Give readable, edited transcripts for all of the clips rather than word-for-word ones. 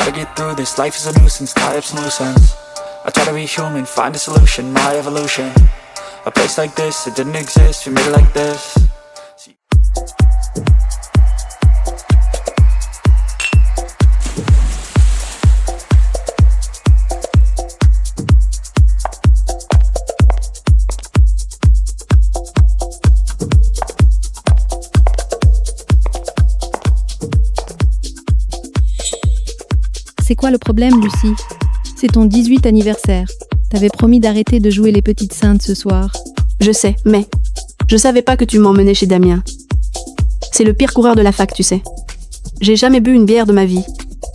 Gotta get through this, life is a nuisance, tie up some loose ends. I try to be human, find a solution, my evolution. A place like this, it didn't exist, we made it like this. C'est quoi le problème, Lucie? C'est ton 18 anniversaire. T'avais promis d'arrêter de jouer les petites saintes ce soir. Je sais, mais je savais pas que tu m'emmenais chez Damien. C'est le pire coureur de la fac, tu sais. J'ai jamais bu une bière de ma vie.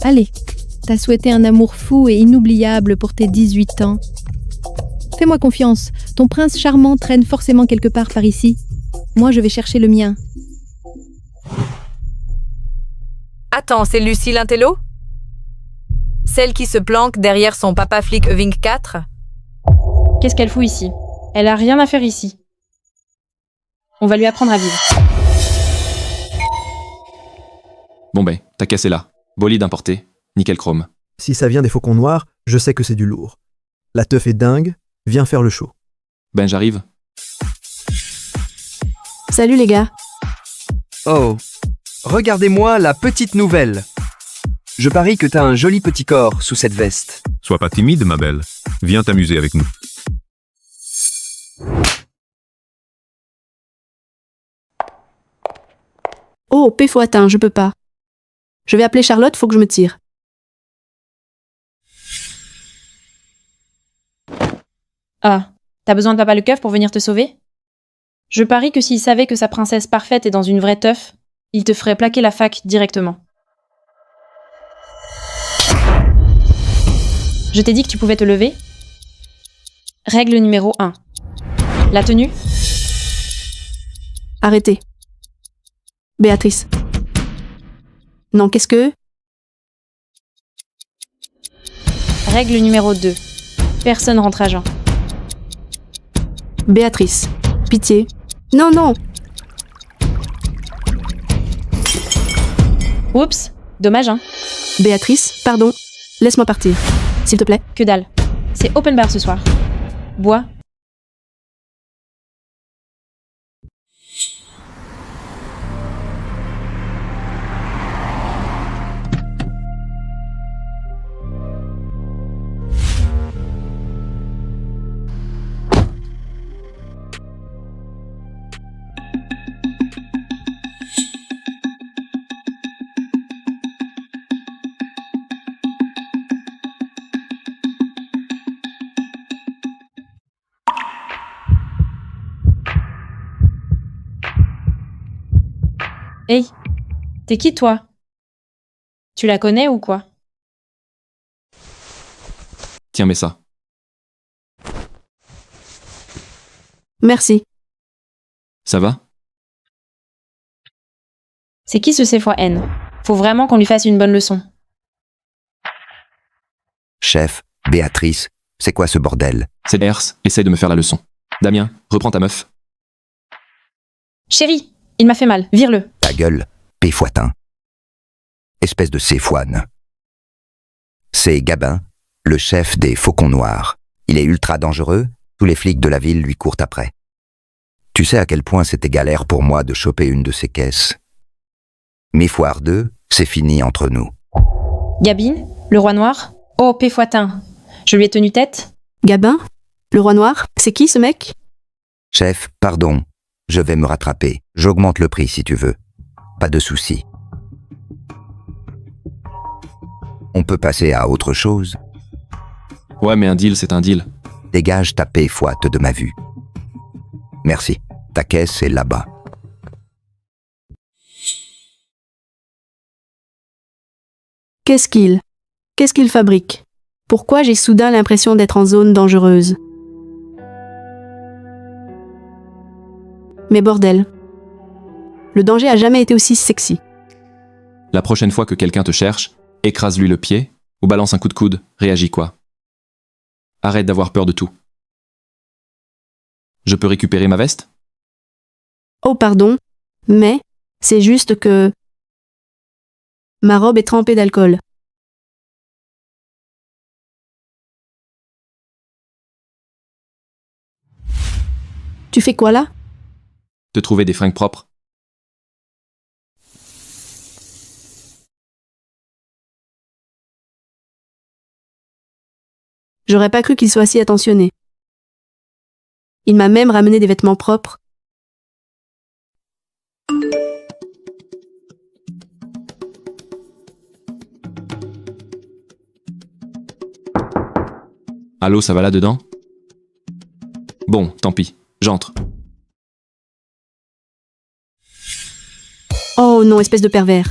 Allez, t'as souhaité un amour fou et inoubliable pour tes 18 ans. Fais-moi confiance, ton prince charmant traîne forcément quelque part par ici. Moi, je vais chercher le mien. Attends, c'est Lucie Lintello? Celle qui se planque derrière son papa flic Vink 4? Qu'est-ce qu'elle fout ici? Elle a rien à faire ici. On va lui apprendre à vivre. Bon ben, ta caisse est là. Bolide importé, nickel chrome. Si ça vient des Faucons Noirs, je sais que c'est du lourd. La teuf est dingue, viens faire le show. Ben j'arrive. Salut les gars. Oh, regardez-moi la petite nouvelle. Je parie que t'as un joli petit corps sous cette veste. Sois pas timide, ma belle. Viens t'amuser avec nous. Oh, Péfoitin, je peux pas. Je vais appeler Charlotte, faut que je me tire. Ah, t'as besoin de Papa le keuf pour venir te sauver? Je parie que s'il savait que sa princesse parfaite est dans une vraie teuf, il te ferait plaquer la fac directement. Je t'ai dit que tu pouvais te lever. Règle numéro 1. La tenue. Arrêtez. Béatrice. Non, qu'est-ce que... Règle numéro 2. Personne rentre à jeun. Béatrice. Pitié. Non, non. Oups, dommage hein. Béatrice, pardon. Laisse-moi partir. S'il te plaît. Que dalle. C'est open bar ce soir. Bois. Hey, t'es qui toi? Tu la connais ou quoi? Tiens, mets ça. Merci. Ça va? C'est qui ce C-N? Faut vraiment qu'on lui fasse une bonne leçon. Chef, Béatrice, c'est quoi ce bordel? C'est Hers, essaye de me faire la leçon. Damien, reprends ta meuf. Chérie, il m'a fait mal, vire-le. Ta gueule, Péfoitin. Espèce de céfoine. C'est Gabin, le chef des Faucons Noirs. Il est ultra dangereux, tous les flics de la ville lui courent après. Tu sais à quel point c'était galère pour moi de choper une de ces caisses. Mais foire 2, c'est fini entre nous. Gabine, le roi noir? Oh, Péfoitin, je lui ai tenu tête? Gabin? Le roi noir? C'est qui ce mec? Chef, pardon, je vais me rattraper. J'augmente le prix si tu veux. Pas de souci. On peut passer à autre chose. Ouais, mais un deal, c'est un deal. Dégage ta péfoite de ma vue. Merci. Ta caisse est là-bas. Qu'est-ce qu'il fabrique? Pourquoi j'ai soudain l'impression d'être en zone dangereuse? Mais bordel. Le danger a jamais été aussi sexy. La prochaine fois que quelqu'un te cherche, écrase-lui le pied ou balance un coup de coude, réagis quoi. Arrête d'avoir peur de tout. Je peux récupérer ma veste? Oh pardon, mais c'est juste que... ma robe est trempée d'alcool. Tu fais quoi là? Te trouver des fringues propres. J'aurais pas cru qu'il soit si attentionné. Il m'a même ramené des vêtements propres. Allô, ça va là-dedans? Bon, tant pis, j'entre. Oh non, espèce de pervers.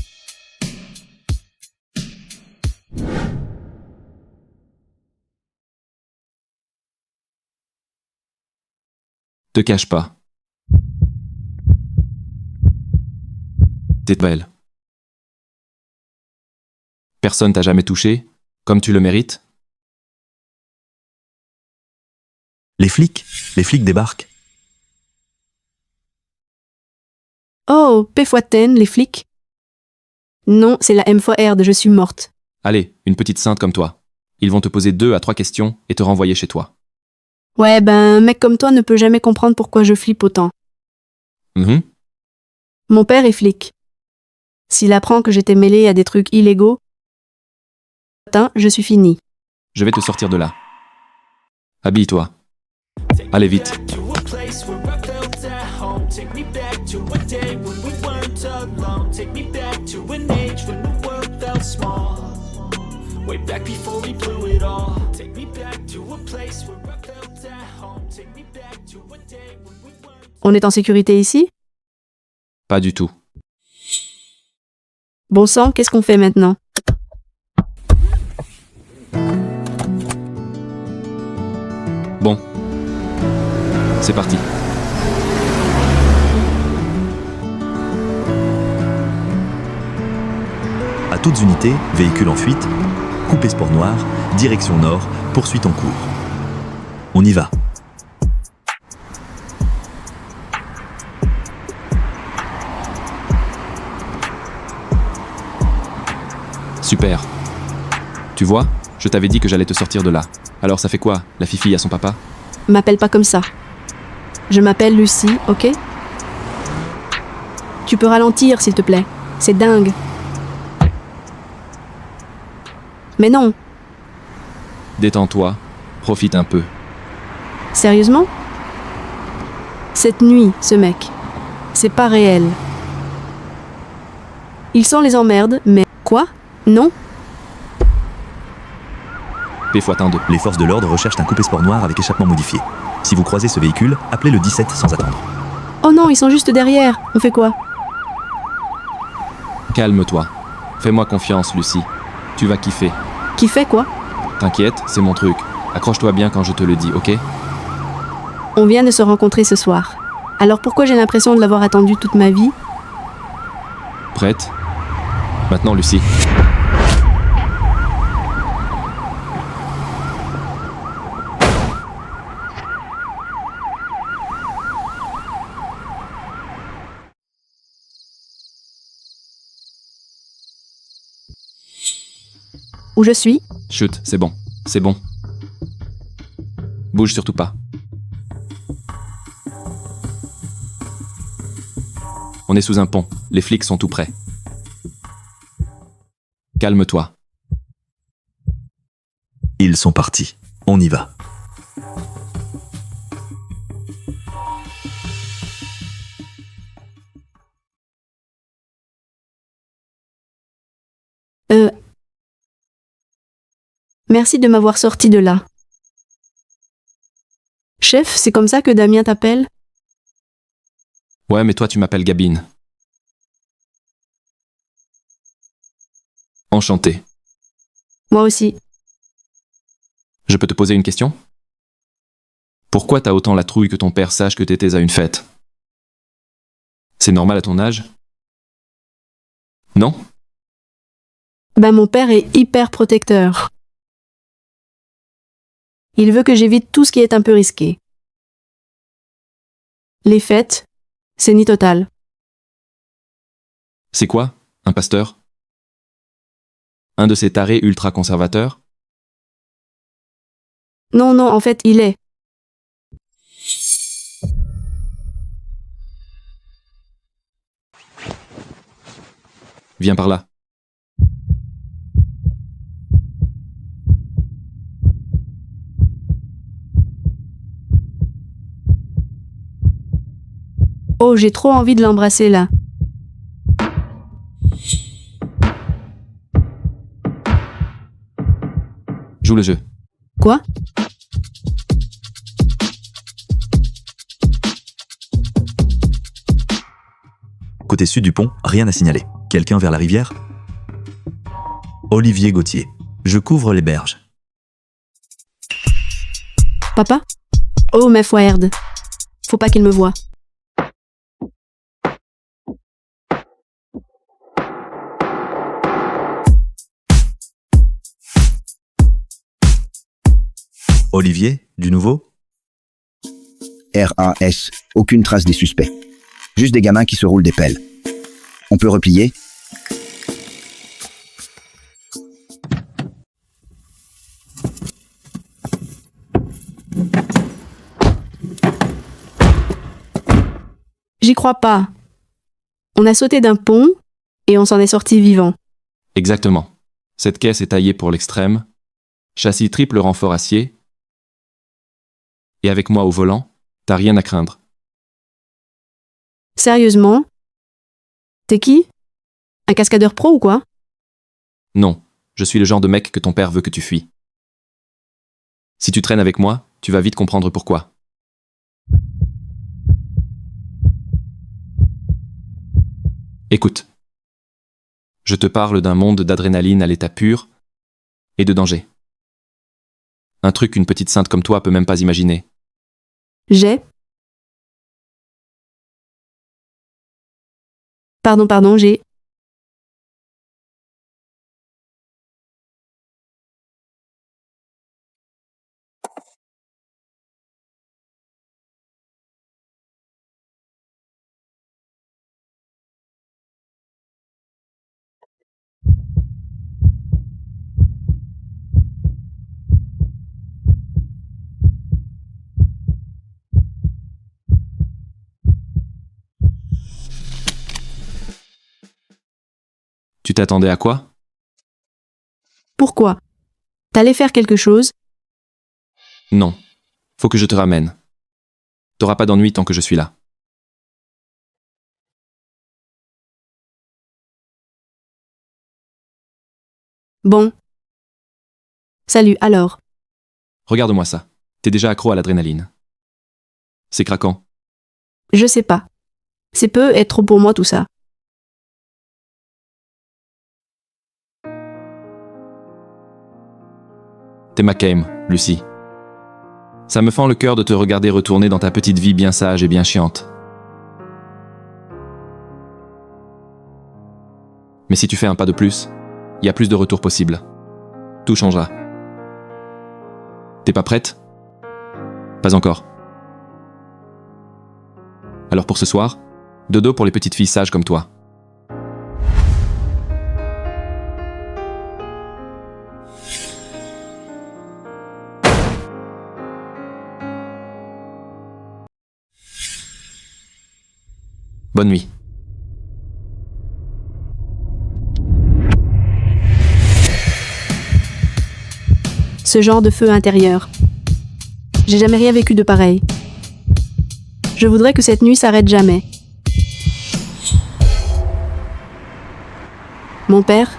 Te cache pas. T'es belle. Personne t'a jamais touché, comme tu le mérites? Les flics débarquent. Oh, P-fois-ten, les flics. Non, c'est la M-fois-R de je suis morte. Allez, une petite sainte comme toi. Ils vont te poser 2 à 3 questions et te renvoyer chez toi. Ouais, ben, un mec comme toi ne peut jamais comprendre pourquoi je flippe autant. Mhm. Mon père est flic. S'il apprend que j'étais mêlée à des trucs illégaux, je suis finie. Je vais te sortir de là. Habille-toi. Allez vite. To a place where I felt at home. Take me back to a day when we weren't alone. Take me back to an age when the world felt small. Way back before we blew it all. Take me back to a place where I felt at home. Take me back to a day when we weren't. On est en sécurité ici? Pas du tout. Bon sang, qu'est-ce qu'on fait maintenant? Bon. C'est parti. À toutes unités, véhicule en fuite, coupé sport noir, direction nord, poursuite en cours. On y va. Super. Tu vois, je t'avais dit que j'allais te sortir de là. Alors ça fait quoi, la fifi à son papa? M'appelle pas comme ça. Je m'appelle Lucie, ok? Tu peux ralentir, s'il te plaît. C'est dingue. Mais non, Détends-toi, profite un peu. sérieusement? Cette nuit, ce mec, c'est pas réel. Il sent les emmerdes, mais quoi? Non? P-2. Les forces de l'ordre recherchent un coupé sport noir avec échappement modifié. Si vous croisez ce véhicule, appelez le 17 sans attendre. Oh non, ils sont juste derrière. On fait quoi? Calme-toi. Fais-moi confiance, Lucie. Tu vas kiffer. Qui fait quoi? T'inquiète, c'est mon truc. Accroche-toi bien quand je te le dis, ok? On vient de se rencontrer ce soir. Alors pourquoi j'ai l'impression de l'avoir attendu toute ma vie? Prête? Maintenant, Lucie. Où je suis? Chut, c'est bon. C'est bon. Bouge surtout pas. On est sous un pont. Les flics sont tout près. Calme-toi. Ils sont partis. On y va. Merci de m'avoir sorti de là. Chef, c'est comme ça que Damien t'appelle? Ouais, mais toi tu m'appelles Gabine. Enchanté. Moi aussi. Je peux te poser une question? Pourquoi t'as autant la trouille que ton père sache que t'étais à une fête? C'est normal à ton âge? Non? Ben mon père est hyper protecteur. Il veut que j'évite tout ce qui est un peu risqué. Les fêtes, c'est ni total. C'est quoi, un pasteur? Un de ces tarés ultra-conservateurs? Non, non, en fait, il est. Viens par là. Oh, j'ai trop envie de l'embrasser là. Joue le jeu. Quoi? Côté sud du pont, rien à signaler. Quelqu'un vers la rivière? Olivier Gauthier. Je couvre les berges. Papa? Oh, Mef Waerd. Faut pas qu'il me voie. Olivier, du nouveau? RAS, aucune trace des suspects. Juste des gamins qui se roulent des pelles. On peut replier? J'y crois pas. On a sauté d'un pont et on s'en est sorti vivant. Exactement. Cette caisse est taillée pour l'extrême. Châssis triple renfort acier. Et avec moi au volant, t'as rien à craindre. Sérieusement? T'es qui? Un cascadeur pro ou quoi? Non, je suis le genre de mec que ton père veut que tu fuis. Si tu traînes avec moi, tu vas vite comprendre pourquoi. Écoute. Je te parle d'un monde d'adrénaline à l'état pur et de danger. Un truc qu'une petite sainte comme toi peut même pas imaginer. Pardon, j'ai... Tu t'attendais à quoi? Pourquoi? T'allais faire quelque chose? Non. Faut que je te ramène. T'auras pas d'ennui tant que je suis là. Bon. Salut, alors. Regarde-moi ça. T'es déjà accro à l'adrénaline. C'est craquant. Je sais pas. C'est peu et trop pour moi tout ça. T'es ma Kame, Lucie. Ça me fend le cœur de te regarder retourner dans ta petite vie bien sage et bien chiante. Mais si tu fais un pas de plus, il y a plus de retours possibles. Tout changera. T'es pas prête? Pas encore. Alors pour ce soir, dodo pour les petites filles sages comme toi. Bonne nuit. Ce genre de feu intérieur. J'ai jamais rien vécu de pareil. Je voudrais que cette nuit s'arrête jamais. Mon père?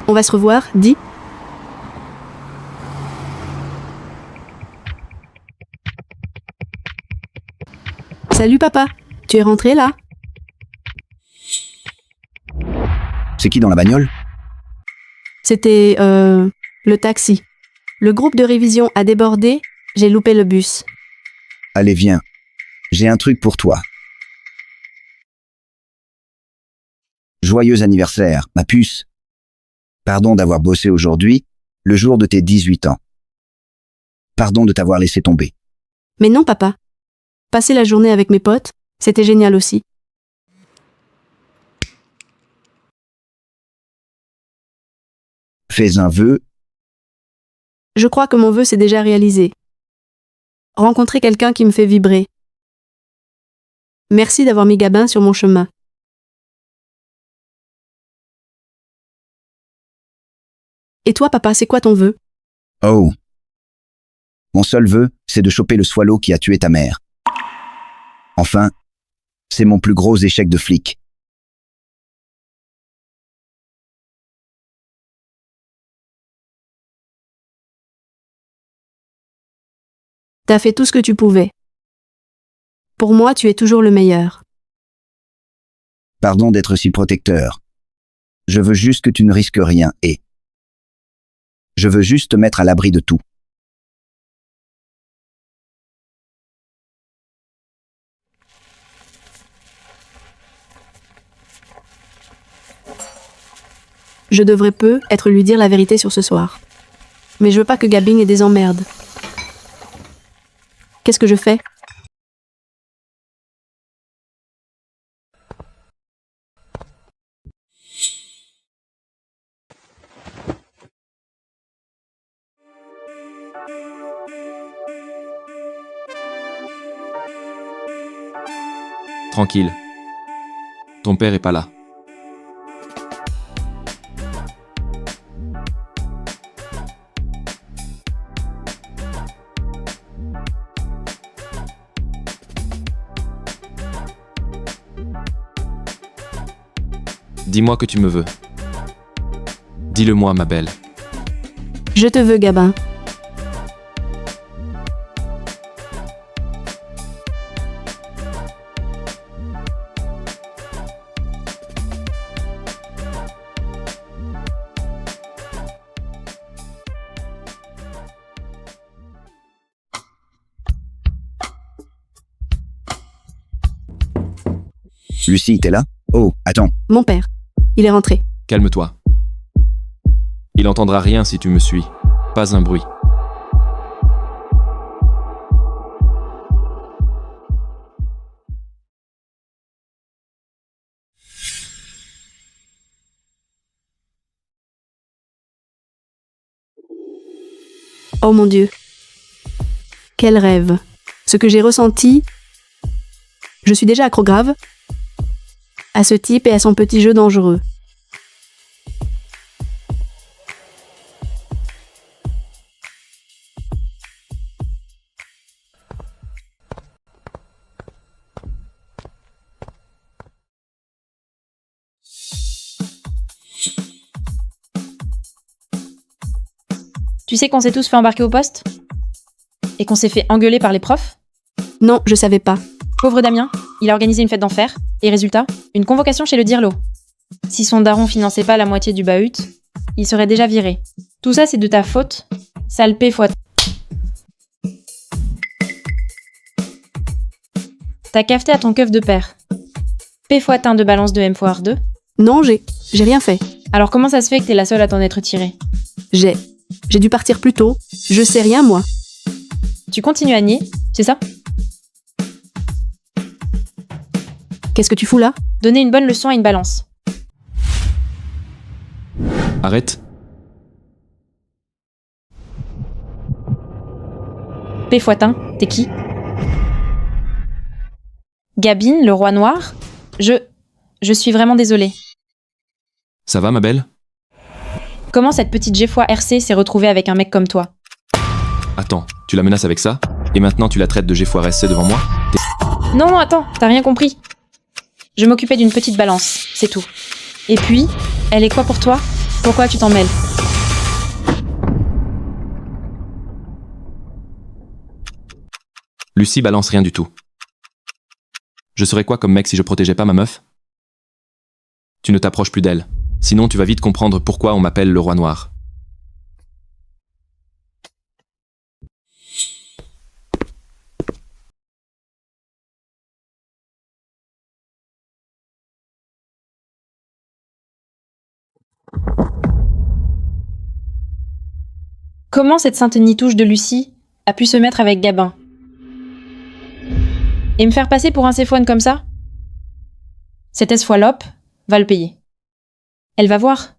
On va se revoir, dis? Salut papa, tu es rentré là? C'est qui dans la bagnole? C'était, le taxi. Le groupe de révision a débordé, j'ai loupé le bus. Allez, viens. J'ai un truc pour toi. Joyeux anniversaire, ma puce. Pardon d'avoir bossé aujourd'hui, le jour de tes 18 ans. Pardon de t'avoir laissé tomber. Mais non papa. Passer la journée avec mes potes, c'était génial aussi. Fais un vœu. Je crois que mon vœu s'est déjà réalisé. Rencontrer quelqu'un qui me fait vibrer. Merci d'avoir mis Gabin sur mon chemin. Et toi, papa, c'est quoi ton vœu? Oh. Mon seul vœu, c'est de choper le swallow qui a tué ta mère. Enfin, c'est mon plus gros échec de flic. T'as fait tout ce que tu pouvais. Pour moi, tu es toujours le meilleur. Pardon d'être si protecteur. Je veux juste que tu ne risques rien et... Je veux juste te mettre à l'abri de tout. Je devrais être lui dire la vérité sur ce soir. Mais je veux pas que Gabin ait des emmerdes. Qu'est-ce que je fais? Tranquille. Ton père est pas là. Dis-moi que tu me veux. Dis-le-moi, ma belle. Je te veux, Gabin. Lucie, t'es là? Oh, attends. Mon père. Il est rentré. Calme-toi. Il entendra rien si tu me suis. Pas un bruit. Oh mon Dieu. Quel rêve. Ce que j'ai ressenti... Je suis déjà accro grave à ce type et à son petit jeu dangereux. Tu sais qu'on s'est tous fait embarquer au poste? Et qu'on s'est fait engueuler par les profs? Non, je savais pas. Pauvre Damien, il a organisé une fête d'enfer, et résultat, une convocation chez le Dirlo. Si son daron finançait pas la moitié du bahut, il serait déjà viré. Tout ça, c'est de ta faute, sale P-fois. T'as cafeté à ton keuf de père. P-fois-1 de balance de M-2. Non, j'ai rien fait. Alors comment ça se fait que t'es la seule à t'en être tirée? J'ai dû partir plus tôt. Je sais rien, moi. Tu continues à nier, c'est ça? Qu'est-ce que tu fous là? Donner une bonne leçon à une balance. Arrête. P-fois-1, t'es qui? Gabin, le roi noir? Je suis vraiment désolée. Ça va, ma belle? Comment cette petite G-RC s'est retrouvée avec un mec comme toi? Attends, tu la menaces avec ça? Et maintenant tu la traites de G-SC devant moi? Non, attends, t'as rien compris. Je m'occupais d'une petite balance, c'est tout. Et puis, elle est quoi pour toi? Pourquoi tu t'en mêles? Lucie balance rien du tout. Je serais quoi comme mec si je protégeais pas ma meuf? Tu ne t'approches plus d'elle. Sinon tu vas vite comprendre pourquoi on m'appelle le roi noir. Comment cette sainte nitouche de Lucie a pu se mettre avec Gabin? Et me faire passer pour un céphone comme ça? Cette esfoilope va le payer. Elle va voir.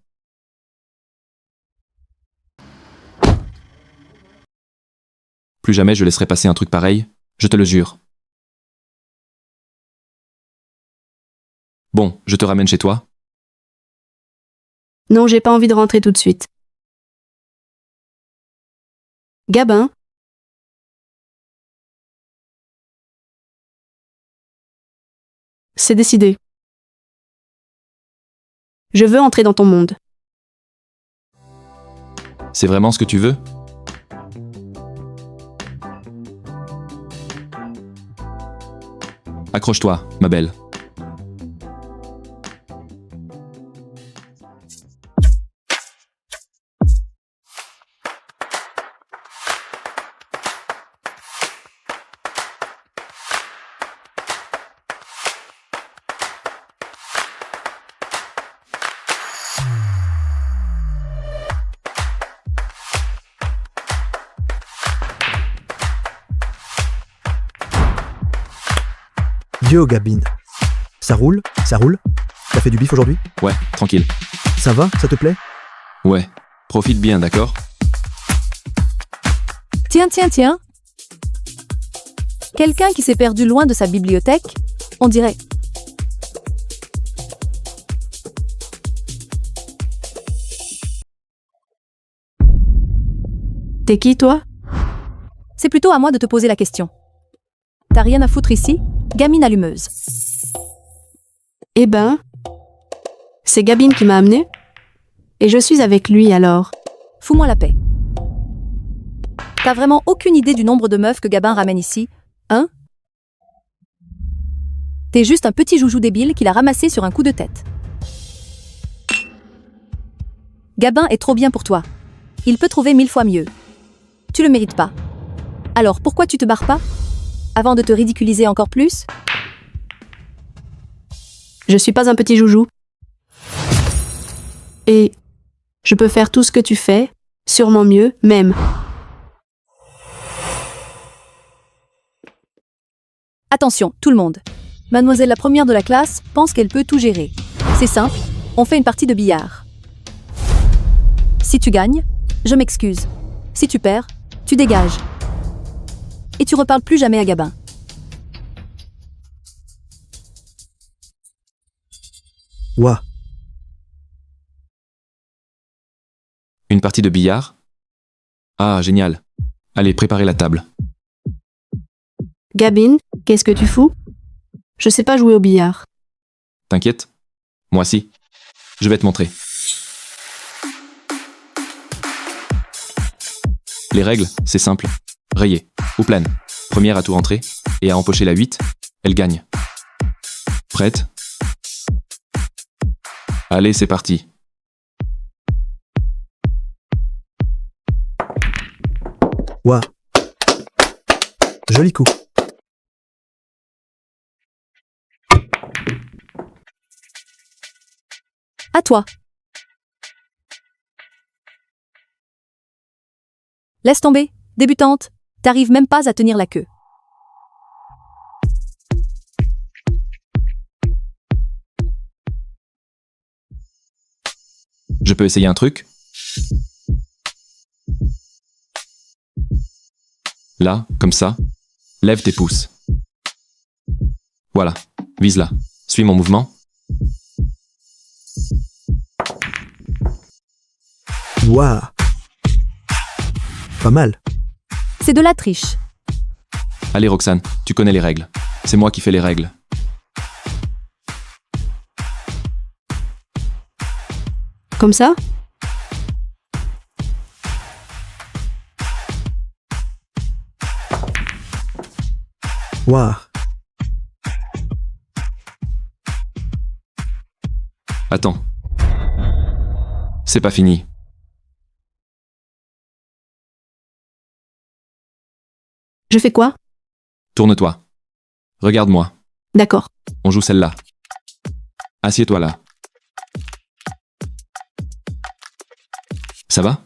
Plus jamais je laisserai passer un truc pareil, je te le jure. Bon, je te ramène chez toi. Non, j'ai pas envie de rentrer tout de suite. Gabin, c'est décidé. Je veux entrer dans ton monde. C'est vraiment ce que tu veux? Accroche-toi, ma belle. Yo, Gabine. Ça roule? Ça roule? T'as fait du bif aujourd'hui? Ouais, tranquille. Ça va? Ça te plaît? Ouais, profite bien, d'accord? Tiens. Quelqu'un qui s'est perdu loin de sa bibliothèque, on dirait. T'es qui, toi? C'est plutôt à moi de te poser la question. T'as rien à foutre ici, gamine allumeuse. Eh ben, c'est Gabin qui m'a amené. Et je suis avec lui alors. Fous-moi la paix. T'as vraiment aucune idée du nombre de meufs que Gabin ramène ici, hein? T'es juste un petit joujou débile qu'il a ramassé sur un coup de tête. Gabin est trop bien pour toi. Il peut trouver 1000 fois mieux. Tu le mérites pas. Alors pourquoi tu te barres pas? Avant de te ridiculiser encore plus? Je suis pas un petit joujou. Et je peux faire tout ce que tu fais, sûrement mieux, même. Attention, tout le monde. Mademoiselle la première de la classe pense qu'elle peut tout gérer. C'est simple, on fait une partie de billard. Si tu gagnes, je m'excuse. Si tu perds, tu dégages. Et tu reparles plus jamais à Gabin. Ouah. Une partie de billard? Ah, génial. Allez, préparez la table. Gabin, qu'est-ce que tu fous? Je sais pas jouer au billard. T'inquiète? Moi si. Je vais te montrer. Les règles, c'est simple. Rayée ou plane. Première à tout rentrer et à empocher la 8, elle gagne. Prête? Allez, c'est parti. Ouah. Joli coup. À toi. Laisse tomber, débutante. T'arrives même pas à tenir la queue. Je peux essayer un truc? Là, comme ça. Lève tes pouces. Voilà, vise là. Suis mon mouvement. Ouah. Pas mal. C'est de la triche. Allez Roxane, tu connais les règles. C'est moi qui fais les règles. Comme ça? Ouah. Attends. C'est pas fini. Je fais quoi? Tourne-toi. Regarde-moi. D'accord. On joue celle-là. Assieds-toi là. Ça va?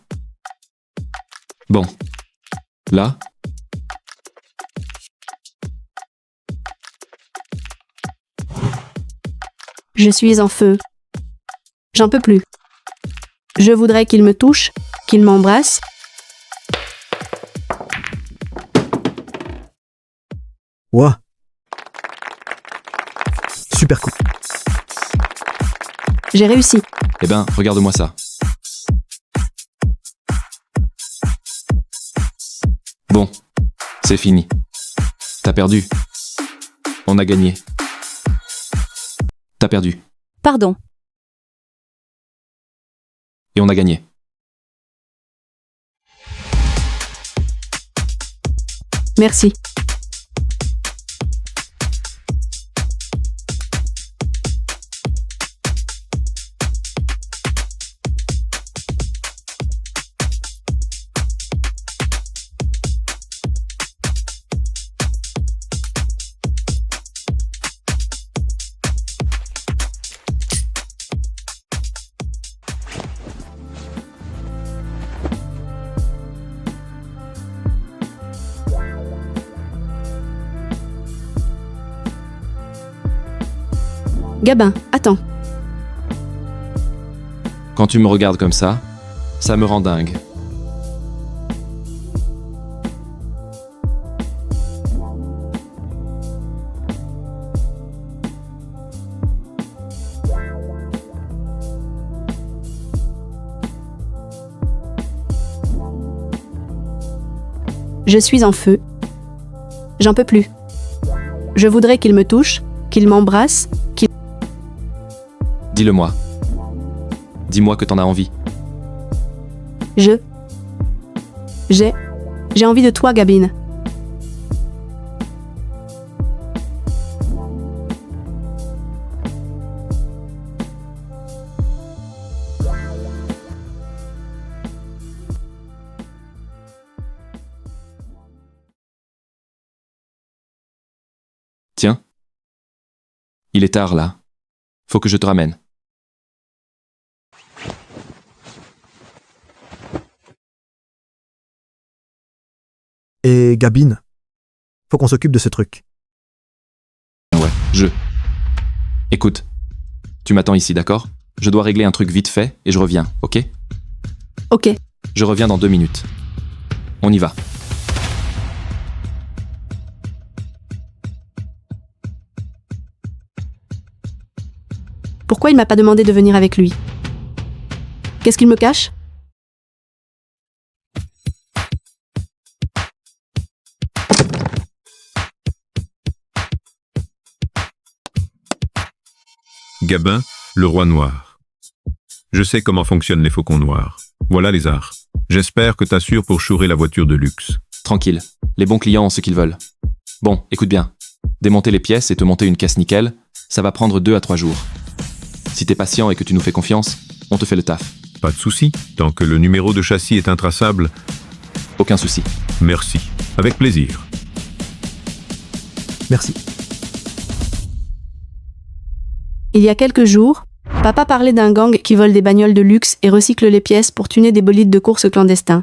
Bon. Là? Je suis en feu. J'en peux plus. Je voudrais qu'il me touche, qu'il m'embrasse. Ouah. Super coup. J'ai réussi. Eh ben, regarde-moi ça. C'est fini. T'as perdu. On a gagné. T'as perdu. Pardon. Et on a gagné. Merci. Gabin, attends. Quand tu me regardes comme ça me rend dingue. Je suis en feu. J'en peux plus. Je voudrais qu'il me touche, qu'il m'embrasse, qu'il... Dis-le-moi. Dis-moi que t'en as envie. J'ai envie de toi, Gabine. Tiens. Il est tard là. Faut que je te ramène. Et Gabine, faut qu'on s'occupe de ce truc. Ouais, Écoute, tu m'attends ici, d'accord? Je dois régler un truc vite fait et je reviens, ok? Ok. Je reviens dans 2 minutes. On y va. Pourquoi il m'a pas demandé de venir avec lui? Qu'est-ce qu'il me cache? Gabin, le roi noir. Je sais comment fonctionnent les faucons noirs. Voilà les arts. J'espère que t'assures pour chourer la voiture de luxe. Tranquille. Les bons clients ont ce qu'ils veulent. Bon, écoute bien. Démonter les pièces et te monter une caisse nickel, ça va prendre 2 à 3 jours. Si t'es patient et que tu nous fais confiance, on te fait le taf. Pas de souci. Tant que le numéro de châssis est intraçable... Aucun souci. Merci. Avec plaisir. Merci. Il y a quelques jours, papa parlait d'un gang qui vole des bagnoles de luxe et recycle les pièces pour tuner des bolides de course clandestins.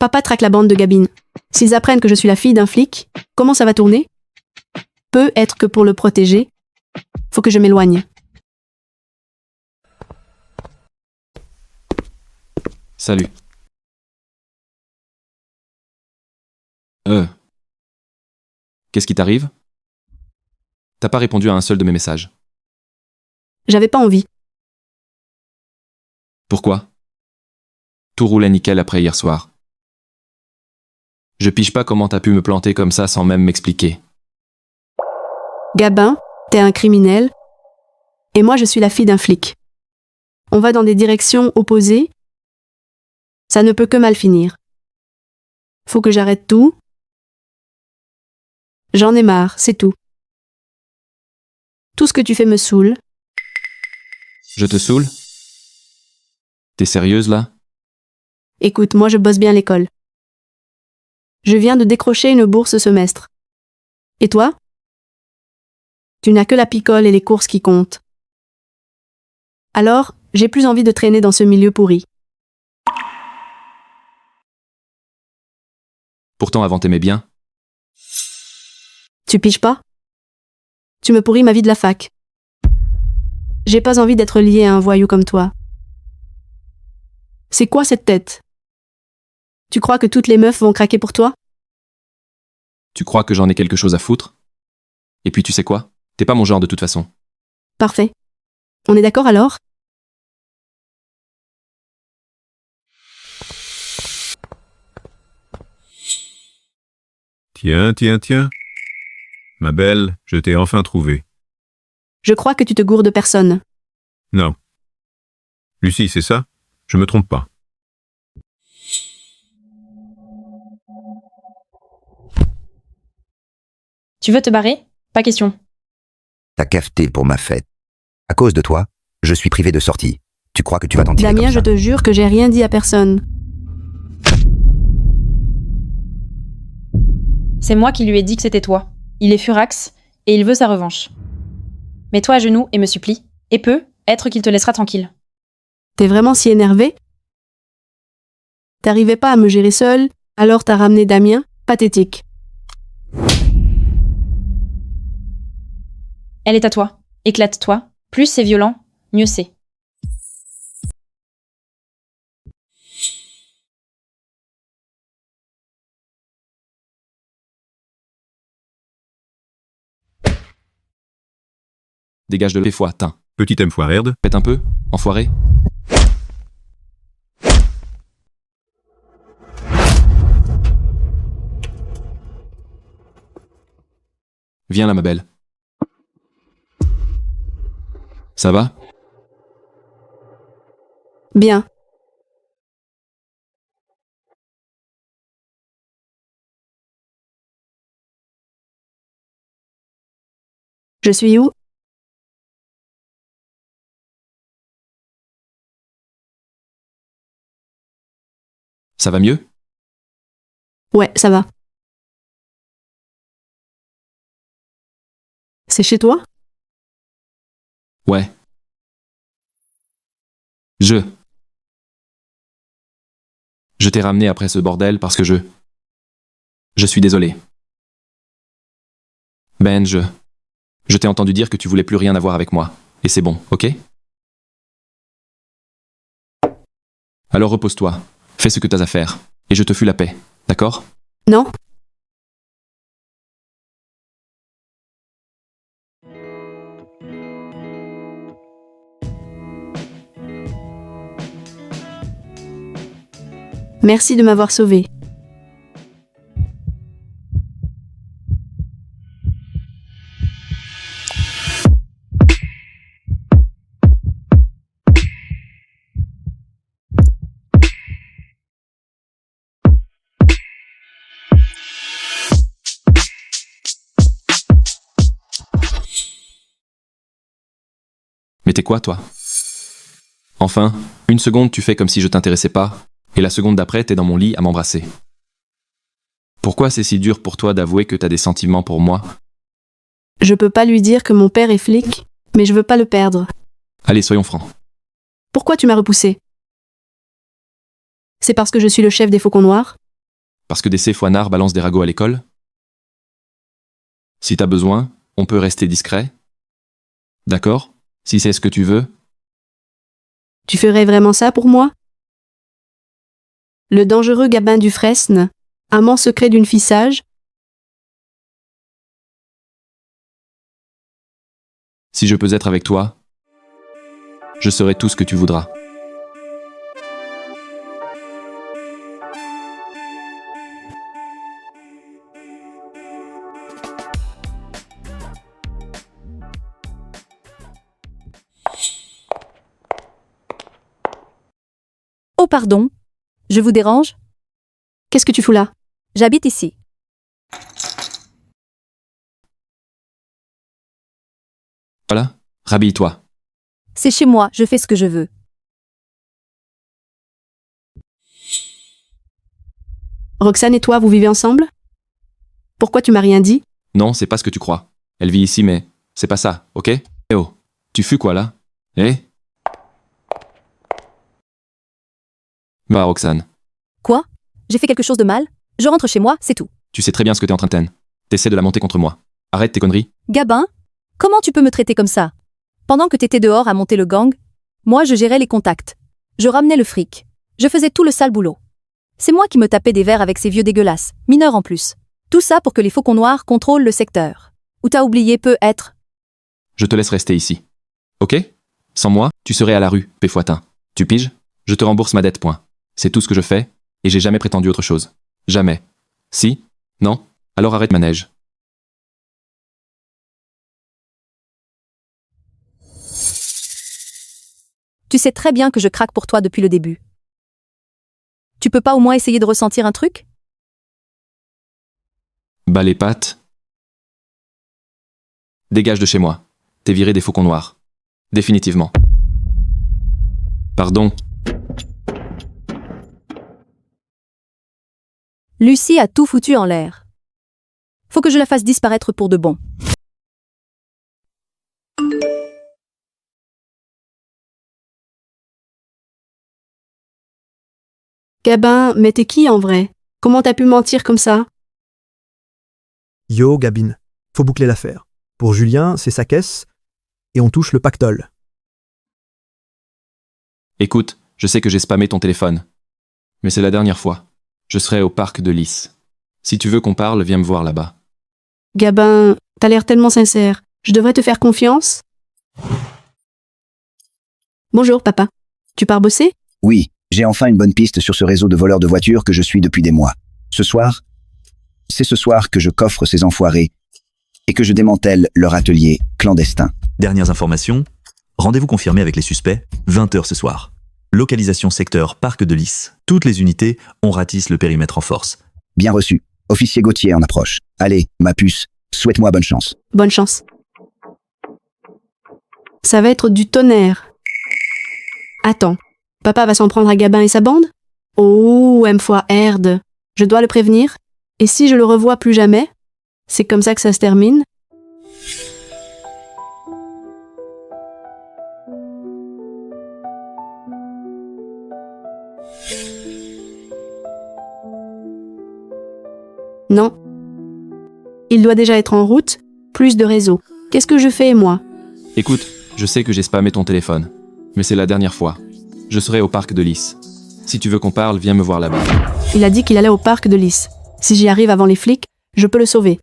Papa traque la bande de Gabine. S'ils apprennent que je suis la fille d'un flic, comment ça va tourner? Peut être que pour le protéger, faut que je m'éloigne. Salut. Qu'est-ce qui t'arrive? T'as pas répondu à un seul de mes messages. J'avais pas envie. Pourquoi? Tout roulait nickel après hier soir. Je pige pas comment t'as pu me planter comme ça sans même m'expliquer. Gabin, t'es un criminel, et moi je suis la fille d'un flic. On va dans des directions opposées, ça ne peut que mal finir. Faut que j'arrête tout. J'en ai marre, c'est tout. Tout ce que tu fais me saoule. Je te saoule? T'es sérieuse là? Écoute, moi je bosse bien à l'école. Je viens de décrocher une bourse ce semestre. Et toi? Tu n'as que la picole et les courses qui comptent. Alors, j'ai plus envie de traîner dans ce milieu pourri. Pourtant avant t'aimais bien. Tu piges pas? Tu me pourris ma vie de la fac. J'ai pas envie d'être liée à un voyou comme toi. C'est quoi cette tête? Tu crois que toutes les meufs vont craquer pour toi? Tu crois que j'en ai quelque chose à foutre? Et puis tu sais quoi? T'es pas mon genre de toute façon. Parfait. On est d'accord alors? Tiens, tiens, tiens. Ma belle, je t'ai enfin trouvé. Je crois que tu te gourres de personne. Non. Lucie, c'est ça? Je me trompe pas. Tu veux te barrer? Pas question. T'as cafeté pour ma fête. À cause de toi, je suis privé de sortie. Tu crois que tu vas t'en tirer Damien, comme je ça? te jure que j'ai rien dit à personne. C'est moi qui lui ai dit que c'était toi. Il est furax et il veut sa revanche. Mets-toi à genoux et me supplie, et peu, être qu'il te laissera tranquille. T'es vraiment si énervé? T'arrivais pas à me gérer seul, alors t'as ramené Damien? Pathétique. Elle est à toi. Éclate-toi. Plus c'est violent, mieux c'est. Dégage de tes fois, tain. Petit M foirerde. Pète un peu, enfoiré. Viens là, ma belle. Ça va? Bien. Je suis où? Ça va mieux? Ouais, ça va. C'est chez toi? Ouais. Je t'ai ramené après ce bordel parce que je suis désolé. Ben, je t'ai entendu dire que tu voulais plus rien avoir avec moi. Et c'est bon, ok? Alors repose-toi. Fais ce que t'as à faire. Et je te fus la paix. D'accord? Non? Merci de m'avoir sauvé. Mais t'es quoi, toi? Enfin, une seconde tu fais comme si je t'intéressais pas, et la seconde d'après t'es dans mon lit à m'embrasser. Pourquoi c'est si dur pour toi d'avouer que t'as des sentiments pour moi? Je peux pas lui dire que mon père est flic, mais je veux pas le perdre. Allez, soyons francs. Pourquoi tu m'as repoussé? C'est parce que je suis le chef des Faucons Noirs? Parce que des séfoinards balancent des ragots à l'école? Si t'as besoin, on peut rester discret. D'accord? Si c'est ce que tu veux. Tu ferais vraiment ça pour moi? Le dangereux Gabin du Fresne, amant secret d'une fille sage? Si je peux être avec toi, je serai tout ce que tu voudras. Oh pardon, je vous dérange? Qu'est-ce que tu fous là? J'habite ici. Voilà, rhabille-toi. C'est chez moi, je fais ce que je veux. Roxane et toi, vous vivez ensemble? Pourquoi tu m'as rien dit? Non, c'est pas ce que tu crois. Elle vit ici, mais c'est pas ça, ok? Eh oh, tu fus quoi là? Eh? Bah, Roxane, Quoi? J'ai fait quelque chose de mal? Je rentre chez moi, c'est tout. tu sais très bien ce que t'es en train de t'en. T'essaies de la monter contre moi. Arrête tes conneries. Gabin, comment tu peux me traiter comme ça? Pendant que t'étais dehors à monter le gang, moi je gérais les contacts. Je ramenais le fric. Je faisais tout le sale boulot. C'est moi qui me tapais des verres avec ces vieux dégueulasses, mineurs en plus. Tout ça pour que les Faucons Noirs contrôlent le secteur. Ou t'as oublié peut être? Je te laisse rester ici. Ok? Sans moi, tu serais à la rue, Péfoitin. Tu piges? Je te rembourse ma dette, point. C'est tout ce que je fais, et j'ai jamais prétendu autre chose. Jamais. Si? Non? Alors arrête manège. Tu sais très bien que je craque pour toi depuis le début. Tu peux pas au moins essayer de ressentir un truc? Bas les pattes. Dégage de chez moi. T'es viré des faucons noirs. Définitivement. Pardon. Lucie a tout foutu en l'air. Faut que je la fasse disparaître pour de bon. Gabin, mais t'es qui en vrai? Comment t'as pu mentir comme ça? Yo, Gabine. Faut boucler l'affaire. Pour Julien, c'est sa caisse, et on touche le pactole. Écoute, je sais que j'ai spammé ton téléphone. Mais c'est la dernière fois. Je serai au parc de Lys. Si tu veux qu'on parle, viens me voir là-bas. Gabin, t'as l'air tellement sincère. Je devrais te faire confiance? Bonjour, papa. Tu pars bosser? Oui, j'ai enfin une bonne piste sur ce réseau de voleurs de voitures que je suis depuis des mois. C'est ce soir que je coffre ces enfoirés et que je démantèle leur atelier clandestin. Dernières informations. Rendez-vous confirmé avec les suspects, 20h ce soir. Localisation secteur Parc de Lys. Toutes les unités, on ratisse le périmètre en force. Bien reçu. Officier Gauthier en approche. Allez, ma puce, souhaite-moi bonne chance. Bonne chance. Ça va être du tonnerre. Attends, papa va s'en prendre à Gabin et sa bande? Oh, M fois herde. Je dois le prévenir. Et si je le revois plus jamais? C'est comme ça que ça se termine? Non. Il doit déjà être en route, plus de réseau. Qu'est-ce que je fais, moi? Écoute, je sais que j'ai spammé ton téléphone. Mais c'est la dernière fois. Je serai au parc de Lys. Si tu veux qu'on parle, viens me voir là-bas. Il a dit qu'il allait au parc de Lys. Si j'y arrive avant les flics, je peux le sauver.